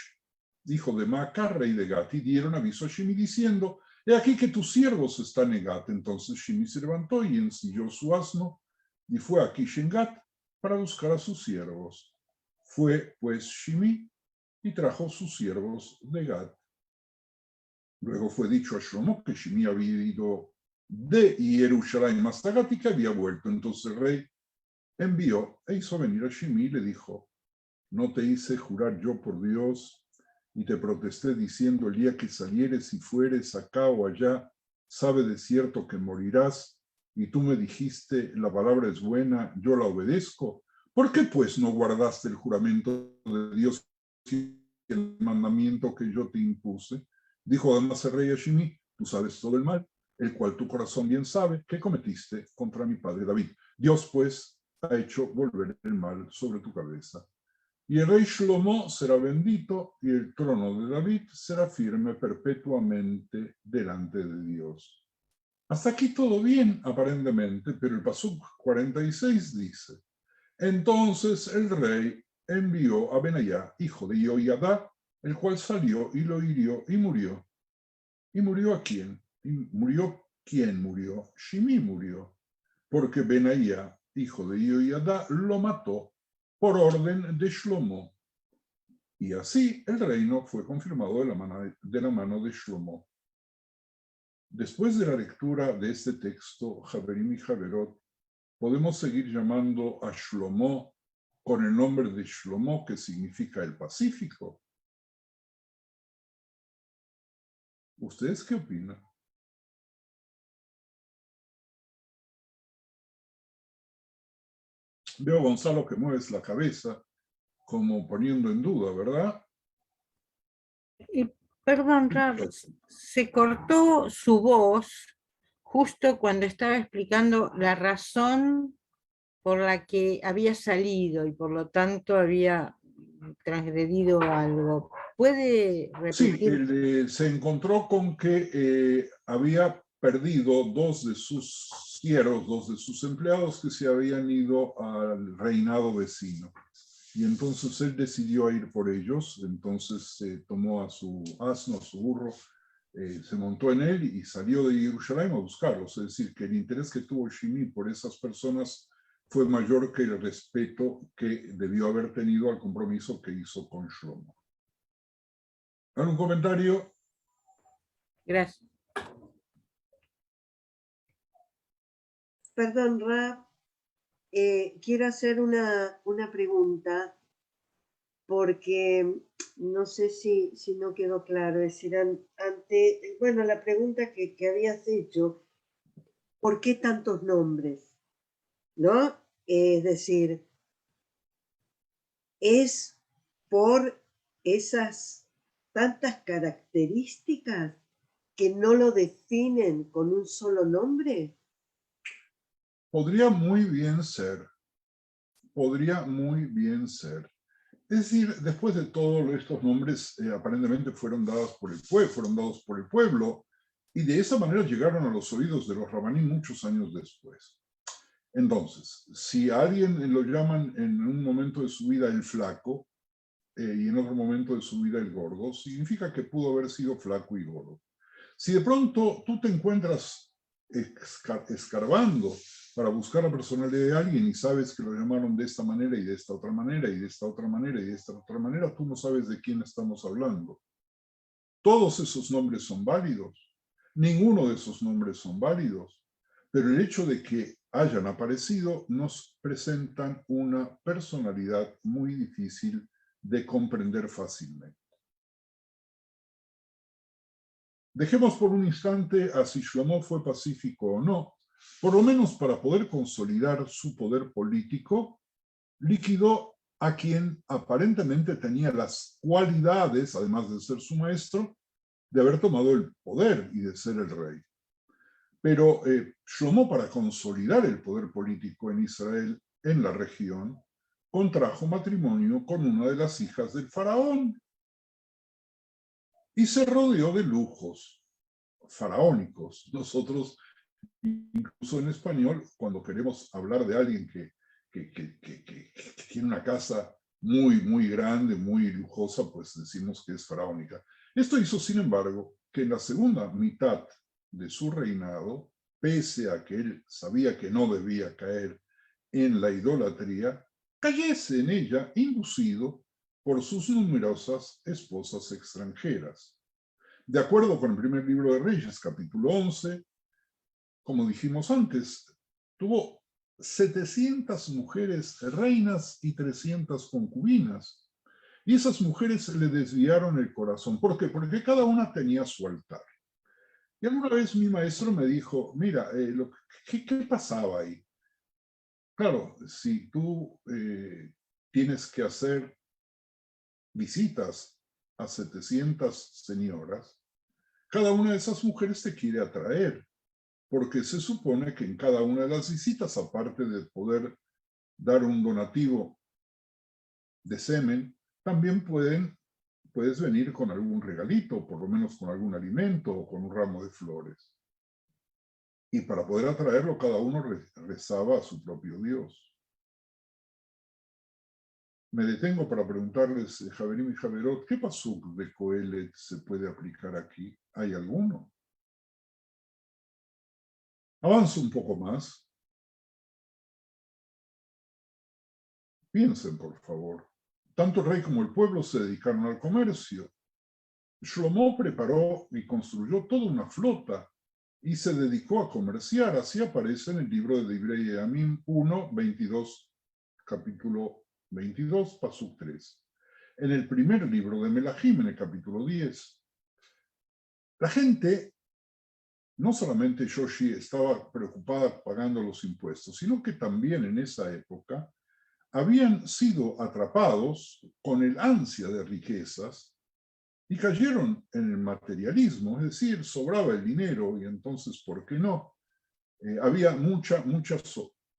hijo de Maaca, rey de Gat, y dieron aviso a Shimi diciendo: he aquí que tus siervos están en Gat. Entonces Shimi se levantó y ensilló su asno y fue a Akish en Gat para buscar a sus siervos. Fue pues Shimi y trajo sus siervos de Gat. Luego fue dicho a Shlomo que Shimi había ido de Jerusalén hasta Gat y que había vuelto. Entonces el rey envió e hizo venir a Shimi y le dijo: ¿no te hice jurar yo por Dios y te protesté diciendo, el día que salieres y fueres acá o allá, sabe de cierto que morirás, y tú me dijiste, la palabra es buena, yo la obedezco. ¿Por qué pues no guardaste el juramento de Dios y el mandamiento que yo te impuse? Dijo además el rey a Shimí, tú sabes todo el mal, el cual tu corazón bien sabe que cometiste contra mi padre David. Dios pues ha hecho volver el mal sobre tu cabeza. Y el rey Shlomo será bendito y el trono de David será firme perpetuamente delante de Dios. Hasta aquí todo bien, aparentemente, pero el pasuk 46 dice, entonces el rey envió a Benayá, hijo de Yoiada, el cual salió y lo hirió y murió. ¿Y murió a quién? ¿Y murió quién murió? Shimí murió, porque Benayá, hijo de Yoiada, lo mató por orden de Shlomo. Y así el reino fue confirmado de la mano de Shlomo. Después de la lectura de este texto, Javerim y Javerot, podemos seguir llamando a Shlomo con el nombre de Shlomo, que significa el Pacífico. ¿Ustedes qué opinan? Veo a Gonzalo que mueves la cabeza, como poniendo en duda, ¿verdad? Perdón, Rab, se cortó su voz justo cuando estaba explicando la razón por la que había salido y por lo tanto había transgredido algo. ¿Puede Sí, repetir? se encontró con que había perdido dos de sus siervos, dos de sus empleados que se habían ido al reinado vecino. Y entonces él decidió ir por ellos, entonces tomó a su asno, a su burro, se montó en él y salió de Jerusalén a buscarlos. Es decir, que el interés que tuvo Shimí por esas personas fue mayor que el respeto que debió haber tenido al compromiso que hizo con Shlomo. ¿Algún comentario? Gracias. Perdón, Rab, quiero hacer una pregunta porque no sé si no quedó claro. Es decir, bueno, la pregunta que habías hecho, ¿por qué tantos nombres? ¿No? Es decir, es por esas tantas características que no lo definen con un solo nombre. Podría muy bien ser. Podría muy bien ser. Es decir, después de todo, estos nombres aparentemente fueron dados por el pueblo, y de esa manera llegaron a los oídos de los rabaní muchos años después. Entonces, si a alguien lo llaman en un momento de su vida el flaco y en otro momento de su vida el gordo, significa que pudo haber sido flaco y gordo. Si de pronto tú te encuentras escarbando para buscar la personalidad de alguien y sabes que lo llamaron de esta manera y de esta otra manera y de esta otra manera y de esta otra manera, tú no sabes de quién estamos hablando. Todos esos nombres son válidos. Ninguno de esos nombres son válidos. Pero el hecho de que hayan aparecido nos presentan una personalidad muy difícil de comprender fácilmente. Dejemos por un instante a si Shlomo fue pacífico o no. Por lo menos para poder consolidar su poder político, liquidó a quien aparentemente tenía las cualidades, además de ser su maestro, de haber tomado el poder y de ser el rey. Pero Shlomo, para consolidar el poder político en Israel, en la región, contrajo matrimonio con una de las hijas del faraón y se rodeó de lujos faraónicos. Nosotros, incluso en español, cuando queremos hablar de alguien que tiene una casa muy, muy grande, muy lujosa, pues decimos que es faraónica. Esto hizo, sin embargo, que en la segunda mitad de su reinado, pese a que él sabía que no debía caer en la idolatría, cayese en ella inducido por sus numerosas esposas extranjeras. De acuerdo con el primer libro de Reyes, capítulo 11, como dijimos antes, tuvo 700 mujeres reinas y 300 concubinas. Y esas mujeres le desviaron el corazón. ¿Por qué? Porque cada una tenía su altar. Y alguna vez mi maestro me dijo, mira, ¿qué pasaba ahí? Claro, si tú tienes que hacer visitas a 700 señoras, cada una de esas mujeres te quiere atraer, porque se supone que en cada una de las visitas, aparte de poder dar un donativo de semen, también puedes venir con algún regalito, por lo menos con algún alimento o con un ramo de flores. Y para poder atraerlo, cada uno rezaba a su propio Dios. Me detengo para preguntarles, Javerim y Javerot, ¿qué pasuk de Coelet se puede aplicar aquí? ¿Hay alguno? Avanzo un poco más. Piensen, por favor. Tanto el rey como el pueblo se dedicaron al comercio. Shlomo preparó y construyó toda una flota y se dedicó a comerciar. Así aparece en el libro de Divrei Yamim 1, 22, capítulo 22, pasuk 3. En el primer libro de Melahim, en el capítulo 10. La gente, no solamente Yoshi estaba preocupada pagando los impuestos, sino que también en esa época habían sido atrapados con el ansia de riquezas y cayeron en el materialismo, es decir, sobraba el dinero y entonces, ¿por qué no? Había muchas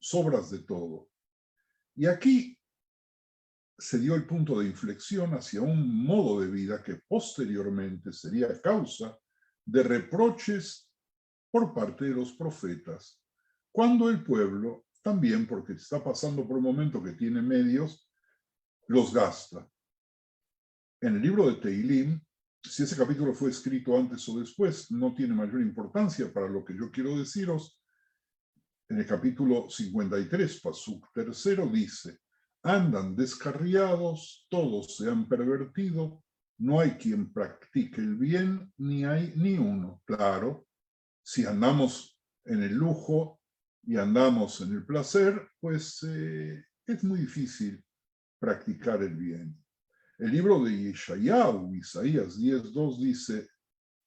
sobras de todo. Y aquí se dio el punto de inflexión hacia un modo de vida que posteriormente sería causa de reproches por parte de los profetas, cuando el pueblo, también porque está pasando por un momento que tiene medios, los gasta. En el libro de Tehilim, si ese capítulo fue escrito antes o después, no tiene mayor importancia para lo que yo quiero deciros. En el capítulo 53, pasuk tercero, dice: andan descarriados, todos se han pervertido, no hay quien practique el bien, ni hay ni uno. Claro, si andamos en el lujo y andamos en el placer, pues es muy difícil practicar el bien. El libro de Yeshayahu, Isaías 10:2, dice: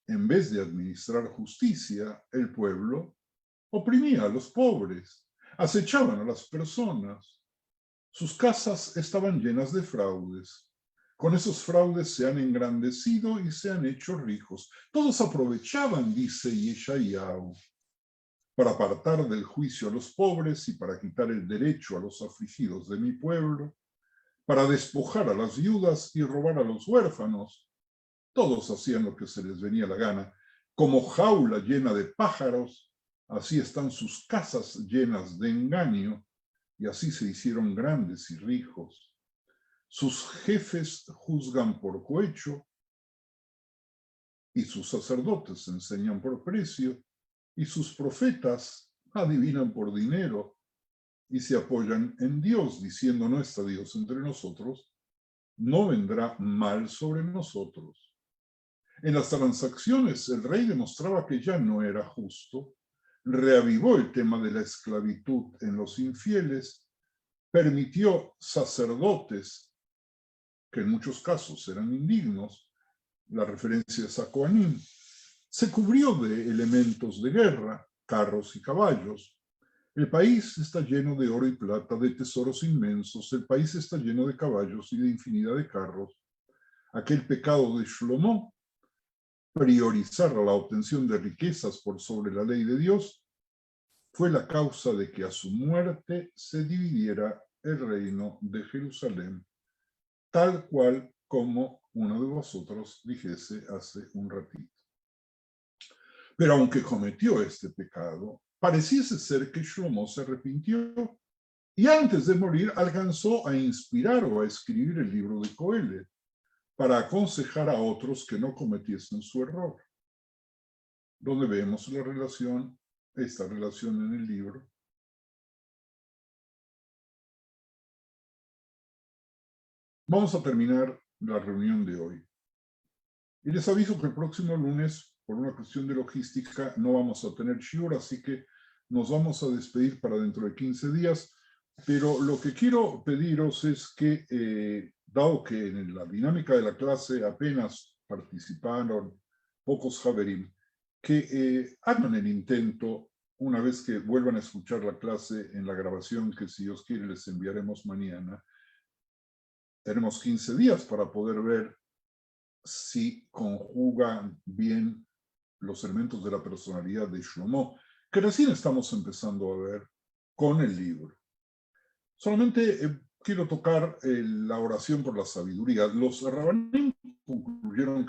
en vez de administrar justicia, el pueblo oprimía a los pobres, acechaban a las personas. Sus casas estaban llenas de fraudes. Con esos fraudes se han engrandecido y se han hecho ricos. Todos aprovechaban, dice Yeshayahu, para apartar del juicio a los pobres y para quitar el derecho a los afligidos de mi pueblo, para despojar a las viudas y robar a los huérfanos. Todos hacían lo que se les venía la gana. Como jaula llena de pájaros, así están sus casas llenas de engaño, y así se hicieron grandes y ricos. Sus jefes juzgan por cohecho, y sus sacerdotes enseñan por precio, y sus profetas adivinan por dinero, y se apoyan en Dios, diciendo: no está Dios entre nosotros, no vendrá mal sobre nosotros. En las transacciones, el rey demostraba que ya no era justo, reavivó el tema de la esclavitud en los infieles, permitió sacerdotes, que en muchos casos eran indignos, la referencia es a Kohanim, se cubrió de elementos de guerra, carros y caballos. El país está lleno de oro y plata, de tesoros inmensos. El país está lleno de caballos y de infinidad de carros. Aquel pecado de Shlomo, priorizar la obtención de riquezas por sobre la ley de Dios, fue la causa de que a su muerte se dividiera el reino de Jerusalén, tal cual como uno de vosotros dijese hace un ratito. Pero aunque cometió este pecado, pareciese ser que Shlomo se arrepintió y antes de morir alcanzó a inspirar o a escribir el libro de Coelet para aconsejar a otros que no cometiesen su error. Donde vemos la relación, esta relación en el libro. Vamos a terminar la reunión de hoy. Y les aviso que el próximo lunes, por una cuestión de logística, no vamos a tener shiur, así que nos vamos a despedir para dentro de 15 días. Pero lo que quiero pediros es que dado que en la dinámica de la clase apenas participaron pocos Haverim, que hagan el intento, una vez que vuelvan a escuchar la clase en la grabación que, si Dios quiere, les enviaremos mañana. Tenemos 15 días para poder ver si conjugan bien los elementos de la personalidad de Shlomo, que recién estamos empezando a ver con el libro. Solamente quiero tocar la oración por la sabiduría. Los Rabbanim concluyeron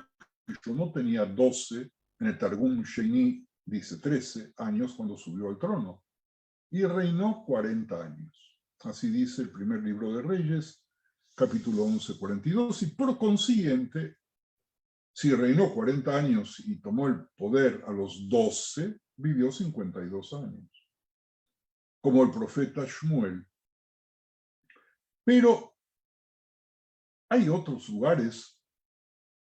que Shlomo tenía 12, en el Targum Sheini dice 13 años cuando subió al trono, y reinó 40 años. Así dice el primer libro de Reyes, capítulo 11, 42, y por consiguiente, si reinó 40 años y tomó el poder a los 12, vivió 52 años, como el profeta Shmuel. Pero hay otros lugares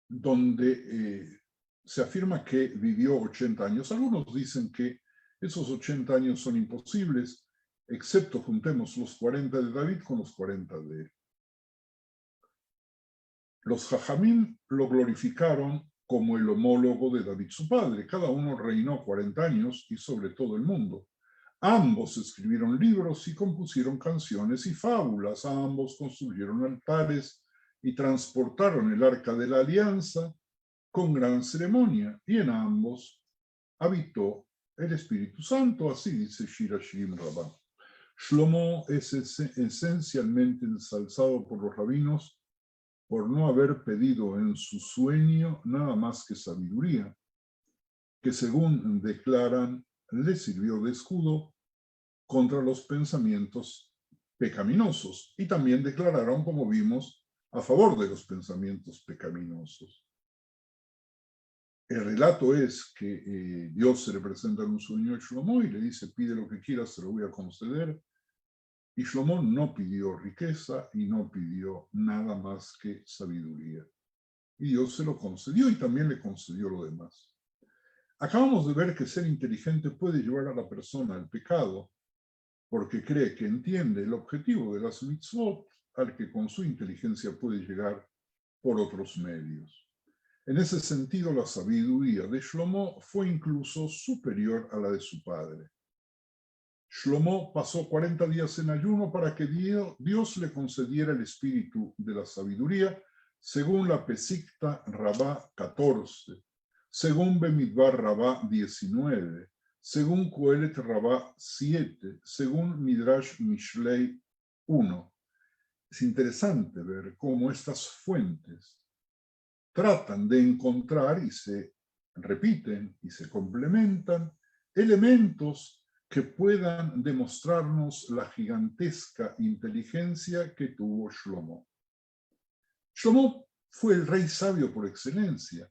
donde se afirma que vivió 80 años. Algunos dicen que esos 80 años son imposibles, excepto juntemos los 40 de David con los 40 de él. Los Jajamim lo glorificaron como el homólogo de David su padre. Cada uno reinó 40 años y sobre todo el mundo. Ambos escribieron libros y compusieron canciones y fábulas. Ambos construyeron altares y transportaron el arca de la alianza con gran ceremonia. Y en ambos habitó el Espíritu Santo. Así dice Shir Hashirim Rabbah. Shlomo es esencialmente ensalzado por los rabinos por no haber pedido en su sueño nada más que sabiduría, que según declaran le sirvió de escudo contra los pensamientos pecaminosos, y también declararon, como vimos, a favor de los pensamientos pecaminosos. El relato es que Dios se le presenta en un sueño a Shlomo y le dice: pide lo que quieras, te lo voy a conceder. Y Shlomo no pidió riqueza y no pidió nada más que sabiduría. Y Dios se lo concedió y también le concedió lo demás. Acabamos de ver que ser inteligente puede llevar a la persona al pecado, porque cree que entiende el objetivo de las mitzvot, al que con su inteligencia puede llegar por otros medios. En ese sentido, la sabiduría de Shlomo fue incluso superior a la de su padre. Shlomo pasó 40 días en ayuno para que Dios le concediera el espíritu de la sabiduría, según la Pesikta Rabá 14, según Bemidbar Rabá 19, según Coelet Rabá 7, según Midrash Mishlei 1. Es interesante ver cómo estas fuentes tratan de encontrar y se repiten y se complementan elementos que puedan demostrarnos la gigantesca inteligencia que tuvo Shlomo. Shlomo fue el rey sabio por excelencia,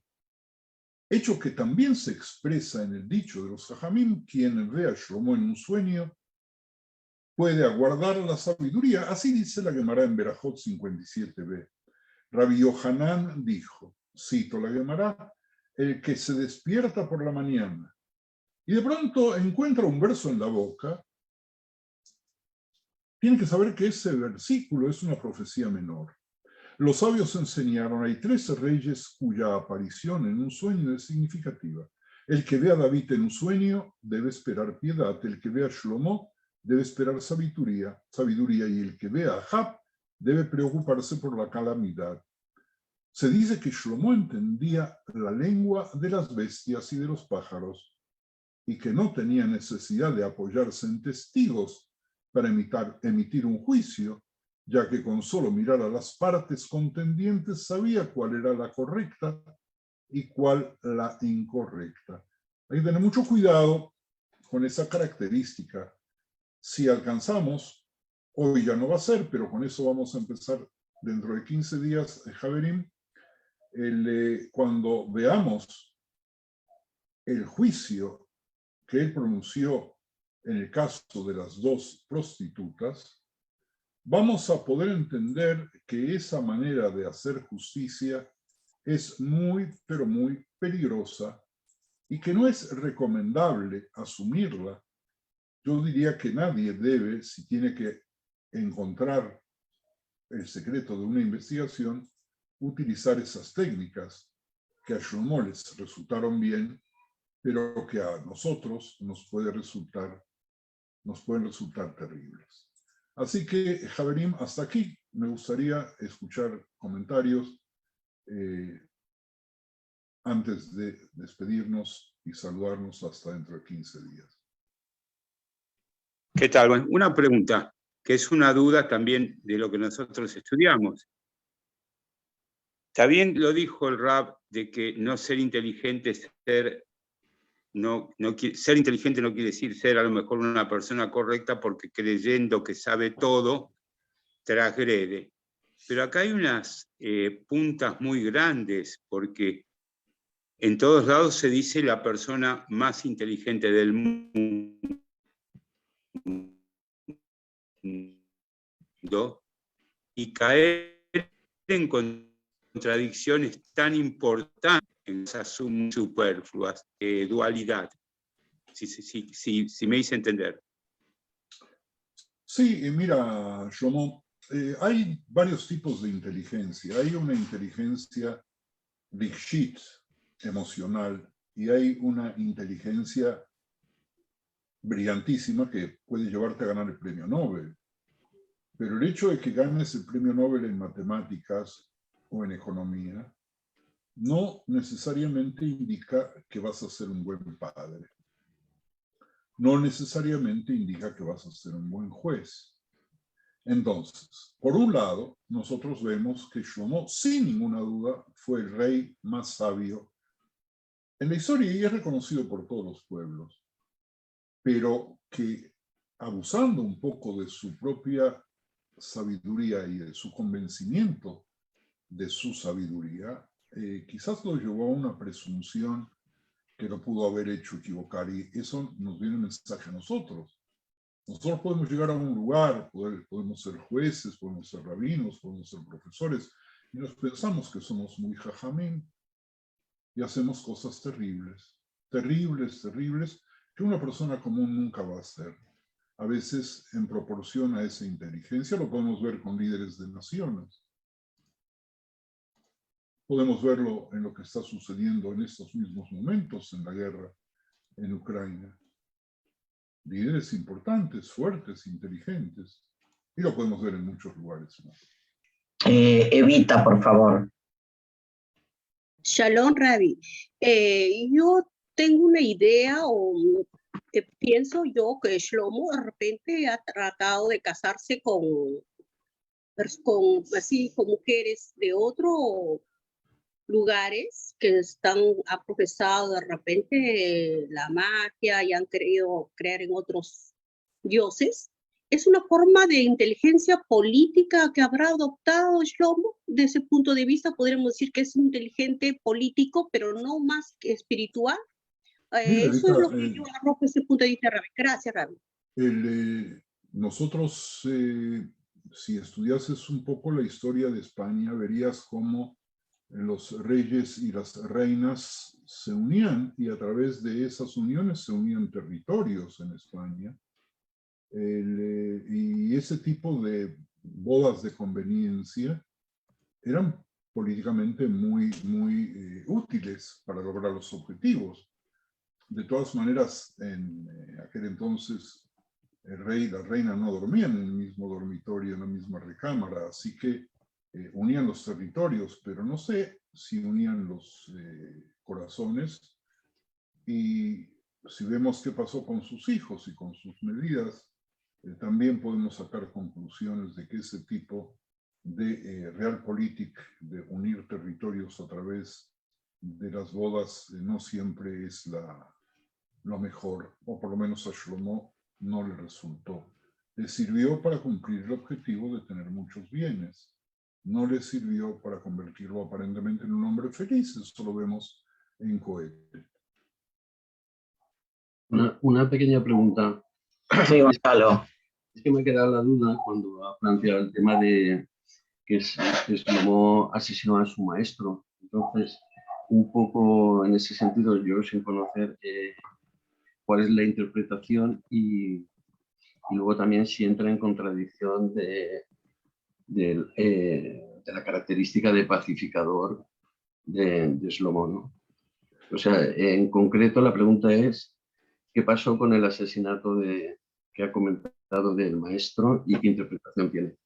hecho que también se expresa en el dicho de los Jajamim: quien ve a Shlomo en un sueño puede aguardar la sabiduría. Así dice la Gemara en Berajot 57b. Rabbi Yohanan dijo, cito la Gemara: el que se despierta por la mañana y de pronto encuentra un verso en la boca, tiene que saber que ese versículo es una profecía menor. Los sabios enseñaron: hay 13 reyes cuya aparición en un sueño es significativa. El que ve a David en un sueño debe esperar piedad, el que ve a Shlomo debe esperar sabiduría, y el que ve a Ahab debe preocuparse por la calamidad. Se dice que Shlomo entendía la lengua de las bestias y de los pájaros, y que no tenía necesidad de apoyarse en testigos para emitir un juicio, ya que con solo mirar a las partes contendientes sabía cuál era la correcta y cuál la incorrecta. Hay que tener mucho cuidado con esa característica. Si alcanzamos, hoy ya no va a ser, pero con eso vamos a empezar dentro de 15 días, Haverim, cuando veamos el juicio que él pronunció en el caso de las dos prostitutas, vamos a poder entender que esa manera de hacer justicia es muy, pero muy peligrosa y que no es recomendable asumirla. Yo diría que nadie debe, si tiene que encontrar el secreto de una investigación, utilizar esas técnicas que a Shlomo les resultaron bien, pero que a nosotros nos pueden resultar terribles. Así que, Javerim, hasta aquí. Me gustaría escuchar comentarios antes de despedirnos y saludarnos hasta dentro de 15 días. ¿Qué tal? Bueno, una pregunta, que es una duda también de lo que nosotros estudiamos. También lo dijo el Rab de que no ser inteligente es ser inteligente no quiere decir ser a lo mejor una persona correcta, porque creyendo que sabe todo, transgrede. Pero acá hay unas puntas muy grandes, porque en todos lados se dice la persona más inteligente del mundo, y caer en contradicciones tan importantes en esas superfluas, dualidad, si me hice entender. Sí, mira, Shlomo, hay varios tipos de inteligencia. Hay una inteligencia rigshit, emocional, y hay una inteligencia brillantísima que puede llevarte a ganar el premio Nobel. Pero el hecho de que ganes el premio Nobel en matemáticas o en economía no necesariamente indica que vas a ser un buen padre. No necesariamente indica que vas a ser un buen juez. Entonces, por un lado, nosotros vemos que Shlomo, sin ninguna duda, fue el rey más sabio en la historia y es reconocido por todos los pueblos, pero que abusando un poco de su propia sabiduría y de su convencimiento de su sabiduría, quizás lo llevó a una presunción que lo pudo haber hecho equivocar, y eso nos viene un mensaje a nosotros. Nosotros podemos llegar a un lugar, podemos ser jueces, podemos ser rabinos, podemos ser profesores, y nos pensamos que somos muy jajamín, y hacemos cosas terribles, terribles, que una persona común nunca va a hacer. A veces, en proporción a esa inteligencia, lo podemos ver con líderes de naciones. Podemos verlo en lo que está sucediendo en estos mismos momentos en la guerra en Ucrania. Líderes importantes, fuertes, inteligentes. Y lo podemos ver en muchos lugares más. Evita, por favor. Shalom, Rabi. Yo tengo una idea, pienso yo que Shlomo de repente ha tratado de casarse con mujeres de otros lugares que ha profesado de repente la magia y han querido creer en otros dioses. ¿Es una forma de inteligencia política que habrá adoptado Shlomo? De ese punto de vista, podríamos decir que es inteligente político, pero no más que espiritual. Eso es lo que yo arrojo ese punto de vista, Rabi. Gracias, Rabi. Nosotros, si estudiases un poco la historia de España, verías cómo los reyes y las reinas se unían, y a través de esas uniones se unían territorios en España. Y ese tipo de bodas de conveniencia eran políticamente muy útiles para lograr los objetivos. De todas maneras, en aquel entonces, el rey y la reina no dormían en el mismo dormitorio, en la misma recámara, así que unían los territorios, pero no sé si unían los corazones. Y si vemos qué pasó con sus hijos y con sus medidas, también podemos sacar conclusiones de que ese tipo de realpolitik, de unir territorios a través de las bodas, no siempre es lo mejor, o por lo menos a Shlomo no le resultó. Le sirvió para cumplir el objetivo de tener muchos bienes. No le sirvió para convertirlo aparentemente en un hombre feliz. Eso lo vemos en Coelho. Una pequeña pregunta. Sí, Gonzalo. Es que me queda la duda cuando ha planteado el tema de que Shlomo asesinó a su maestro. Entonces, un poco en ese sentido, yo sin conocer cuál es la interpretación y luego también si entra en contradicción de de la característica de pacificador de Shlomo, ¿no? O sea, en concreto la pregunta es, ¿qué pasó con el asesinato que ha comentado del maestro y qué interpretación tiene?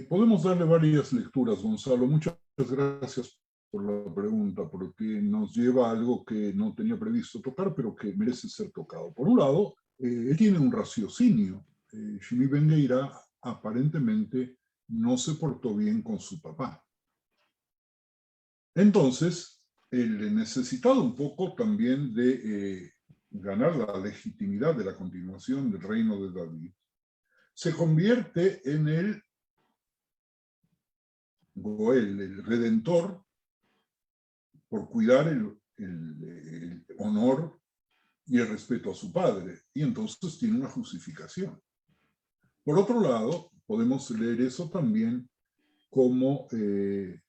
Podemos darle varias lecturas, Gonzalo. Muchas gracias por la pregunta, porque nos lleva a algo que no tenía previsto tocar, pero que merece ser tocado. Por un lado, él tiene un raciocinio. Shimi Ben Geira aparentemente no se portó bien con su papá. Entonces, él necesitado un poco también de ganar la legitimidad de la continuación del reino de David, se convierte en el Goel, el redentor, por cuidar el honor y el respeto a su padre, y entonces tiene una justificación. Por otro lado, podemos leer eso también como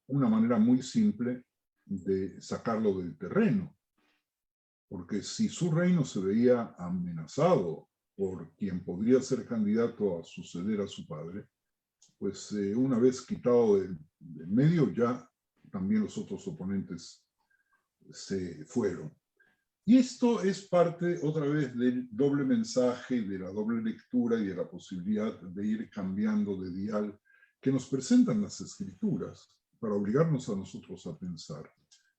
una manera muy simple de sacarlo del terreno, porque si su reino se veía amenazado por quien podría ser candidato a suceder a su padre, pues una vez quitado del medio, ya también los otros oponentes se fueron. Y esto es parte otra vez del doble mensaje, de la doble lectura y de la posibilidad de ir cambiando de dial que nos presentan las escrituras para obligarnos a nosotros a pensar.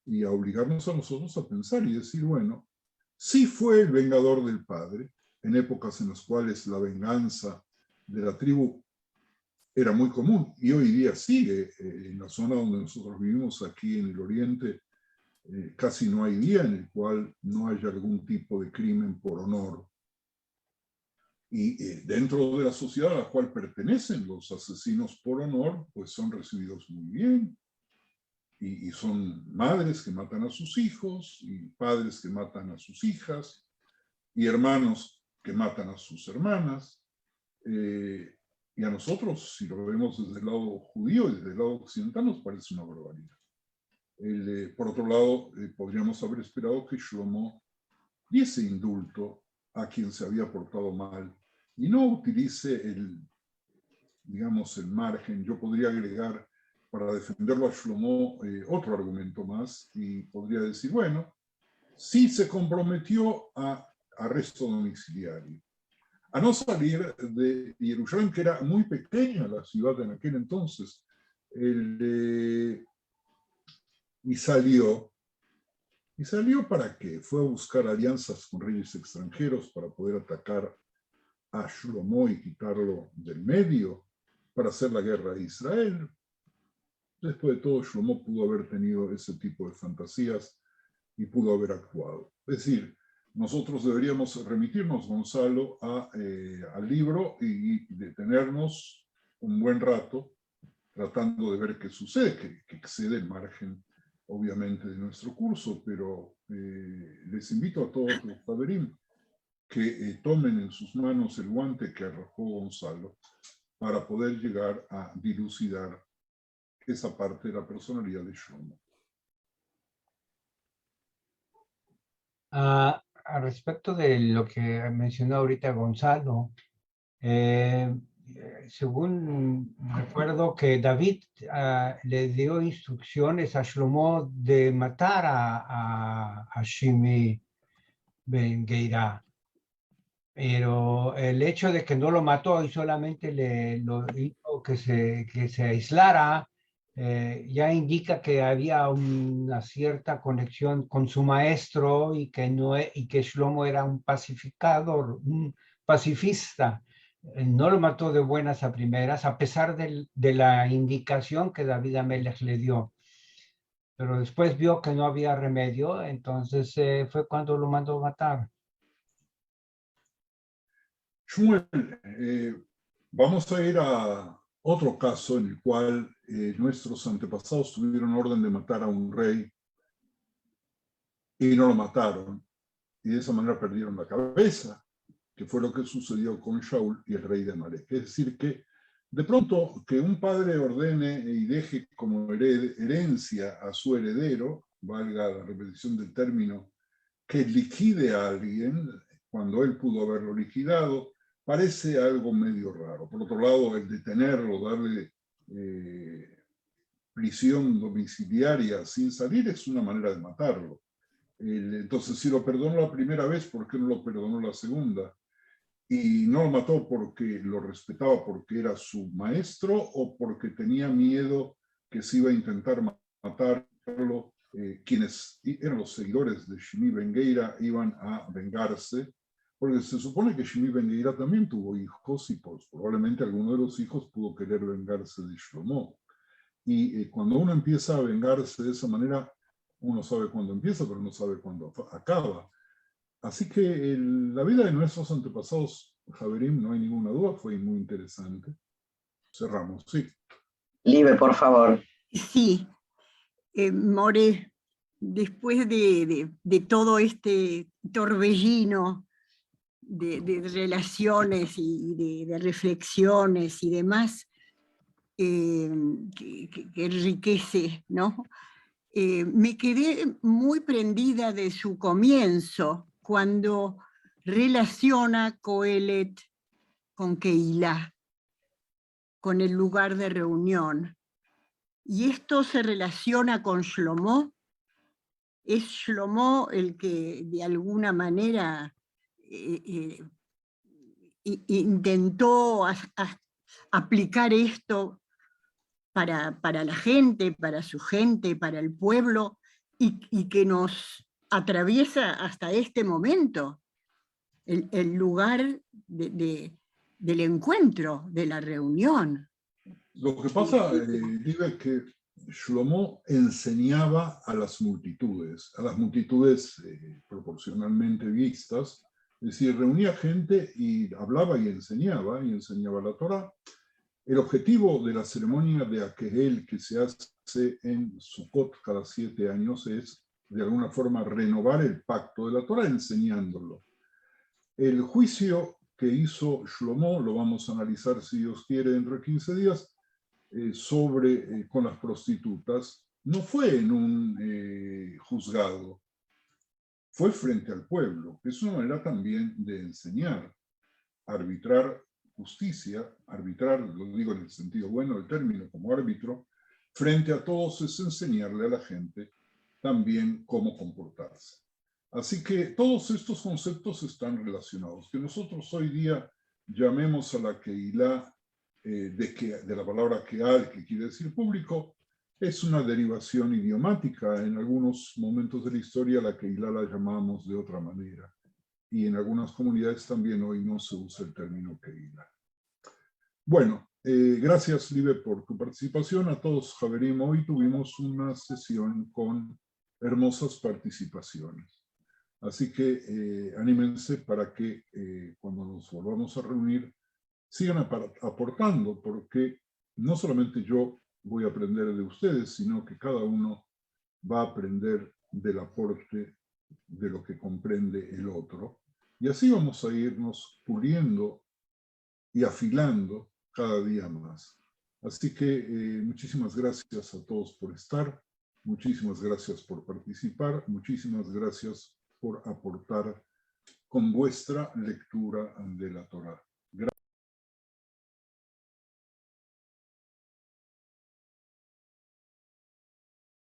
Y a obligarnos a nosotros a pensar y decir, bueno, sí fue el vengador del padre, en épocas en las cuales la venganza de la tribu era muy común, y hoy día sigue. En la zona donde nosotros vivimos, aquí en el oriente, casi no hay día en el cual no haya algún tipo de crimen por honor. Y dentro de la sociedad a la cual pertenecen los asesinos por honor, pues son recibidos muy bien. Y son madres que matan a sus hijos, y padres que matan a sus hijas, y hermanos que matan a sus hermanas. Y a nosotros, si lo vemos desde el lado judío y desde el lado occidental, nos parece una barbaridad. Por otro lado, podríamos haber esperado que Shlomo diese indulto a quien se había portado mal y no utilice digamos, el margen. Yo podría agregar, para defenderlo a Shlomo, otro argumento más, y podría decir, bueno, sí se comprometió a arresto domiciliario, a no salir de Jerusalén, que era muy pequeña la ciudad en aquel entonces, y salió. ¿Y salió para qué? Fue a buscar alianzas con reyes extranjeros para poder atacar a Shlomo y quitarlo del medio, para hacer la guerra a Israel. Después de todo, Shlomo pudo haber tenido ese tipo de fantasías y pudo haber actuado. Es decir, nosotros deberíamos remitirnos, Gonzalo, al libro y detenernos un buen rato tratando de ver qué sucede, que excede el margen, obviamente, de nuestro curso, pero les invito a todos los Haverim que tomen en sus manos el guante que arrojó Gonzalo para poder llegar a dilucidar esa parte de la personalidad de Shlomo. Al respecto de lo que mencionó ahorita Gonzalo, según recuerdo que David le dio instrucciones a Shlomo de matar a Shimi Ben Geira, pero el hecho de que no lo mató y solamente lo hizo que se aislara, ya indica que había una cierta conexión con su maestro y que Shlomo era un pacificador, un pacifista. No lo mató de buenas a primeras, a pesar de la indicación que David Amelech le dio. Pero después vio que no había remedio, entonces fue cuando lo mandó matar. Shmuel, vamos a ir a otro caso en el cual nuestros antepasados tuvieron orden de matar a un rey y no lo mataron, y de esa manera perdieron la cabeza, que fue lo que sucedió con Shaul y el rey de Amalek. Es decir, que de pronto que un padre ordene y deje como herencia a su heredero, valga la repetición del término, que liquide a alguien cuando él pudo haberlo liquidado, parece algo medio raro. Por otro lado, el detenerlo, darle prisión domiciliaria sin salir es una manera de matarlo. Entonces, si lo perdonó la primera vez, ¿por qué no lo perdonó la segunda? Y no lo mató porque lo respetaba, porque era su maestro, o porque tenía miedo que se iba a intentar matarlo. Quienes eran los seguidores de Shimi Ben Geira iban a vengarse, porque se supone que Shimi Ben Geira también tuvo hijos y pues, probablemente alguno de los hijos pudo querer vengarse de Shlomo. Y cuando uno empieza a vengarse de esa manera, uno sabe cuándo empieza, pero no sabe cuándo acaba. Así que la vida de nuestros antepasados, Javerim, no hay ninguna duda, fue muy interesante. Cerramos, sí. Libe, por favor. Sí, More, después de todo este torbellino de relaciones y de reflexiones y demás, que enriquece, ¿no? Me quedé muy prendida de su comienzo, cuando relaciona Coelet con Keilah, con el lugar de reunión. Y esto se relaciona con Shlomo. ¿Es Shlomo el que de alguna manera intentó aplicar esto para la gente, para su gente, para el pueblo, y que nos atraviesa hasta este momento, el lugar del encuentro, de la reunión? Lo que pasa, Libe, es que Shlomo enseñaba a las multitudes proporcionalmente vistas, es decir, reunía gente y hablaba y enseñaba la Torá. El objetivo de la ceremonia de Akehel, que se hace en Sukkot cada 7 años, es de alguna forma renovar el pacto de la Torá enseñándolo. El juicio que hizo Shlomo, lo vamos a analizar si Dios quiere dentro de 15 días, con las prostitutas, no fue en un juzgado, fue frente al pueblo. Es una manera también de enseñar, arbitrar justicia, arbitrar, lo digo en el sentido bueno del término, como árbitro, frente a todos es enseñarle a la gente también cómo comportarse. Así que todos estos conceptos están relacionados. Que nosotros hoy día llamemos a la Keilah, de la palabra Keal, que quiere decir público, es una derivación idiomática. En algunos momentos de la historia la Keilah la llamamos de otra manera. Y en algunas comunidades también hoy no se usa el término Keilah. Bueno, gracias, Libe, por tu participación. A todos, Javerim, hoy tuvimos una sesión con hermosas participaciones. Así que anímense para que cuando nos volvamos a reunir sigan aportando, porque no solamente yo voy a aprender de ustedes, sino que cada uno va a aprender del aporte de lo que comprende el otro. Y así vamos a irnos puliendo y afilando cada día más. Así que muchísimas gracias a todos por estar, muchísimas gracias por participar, muchísimas gracias por aportar con vuestra lectura de la Torá.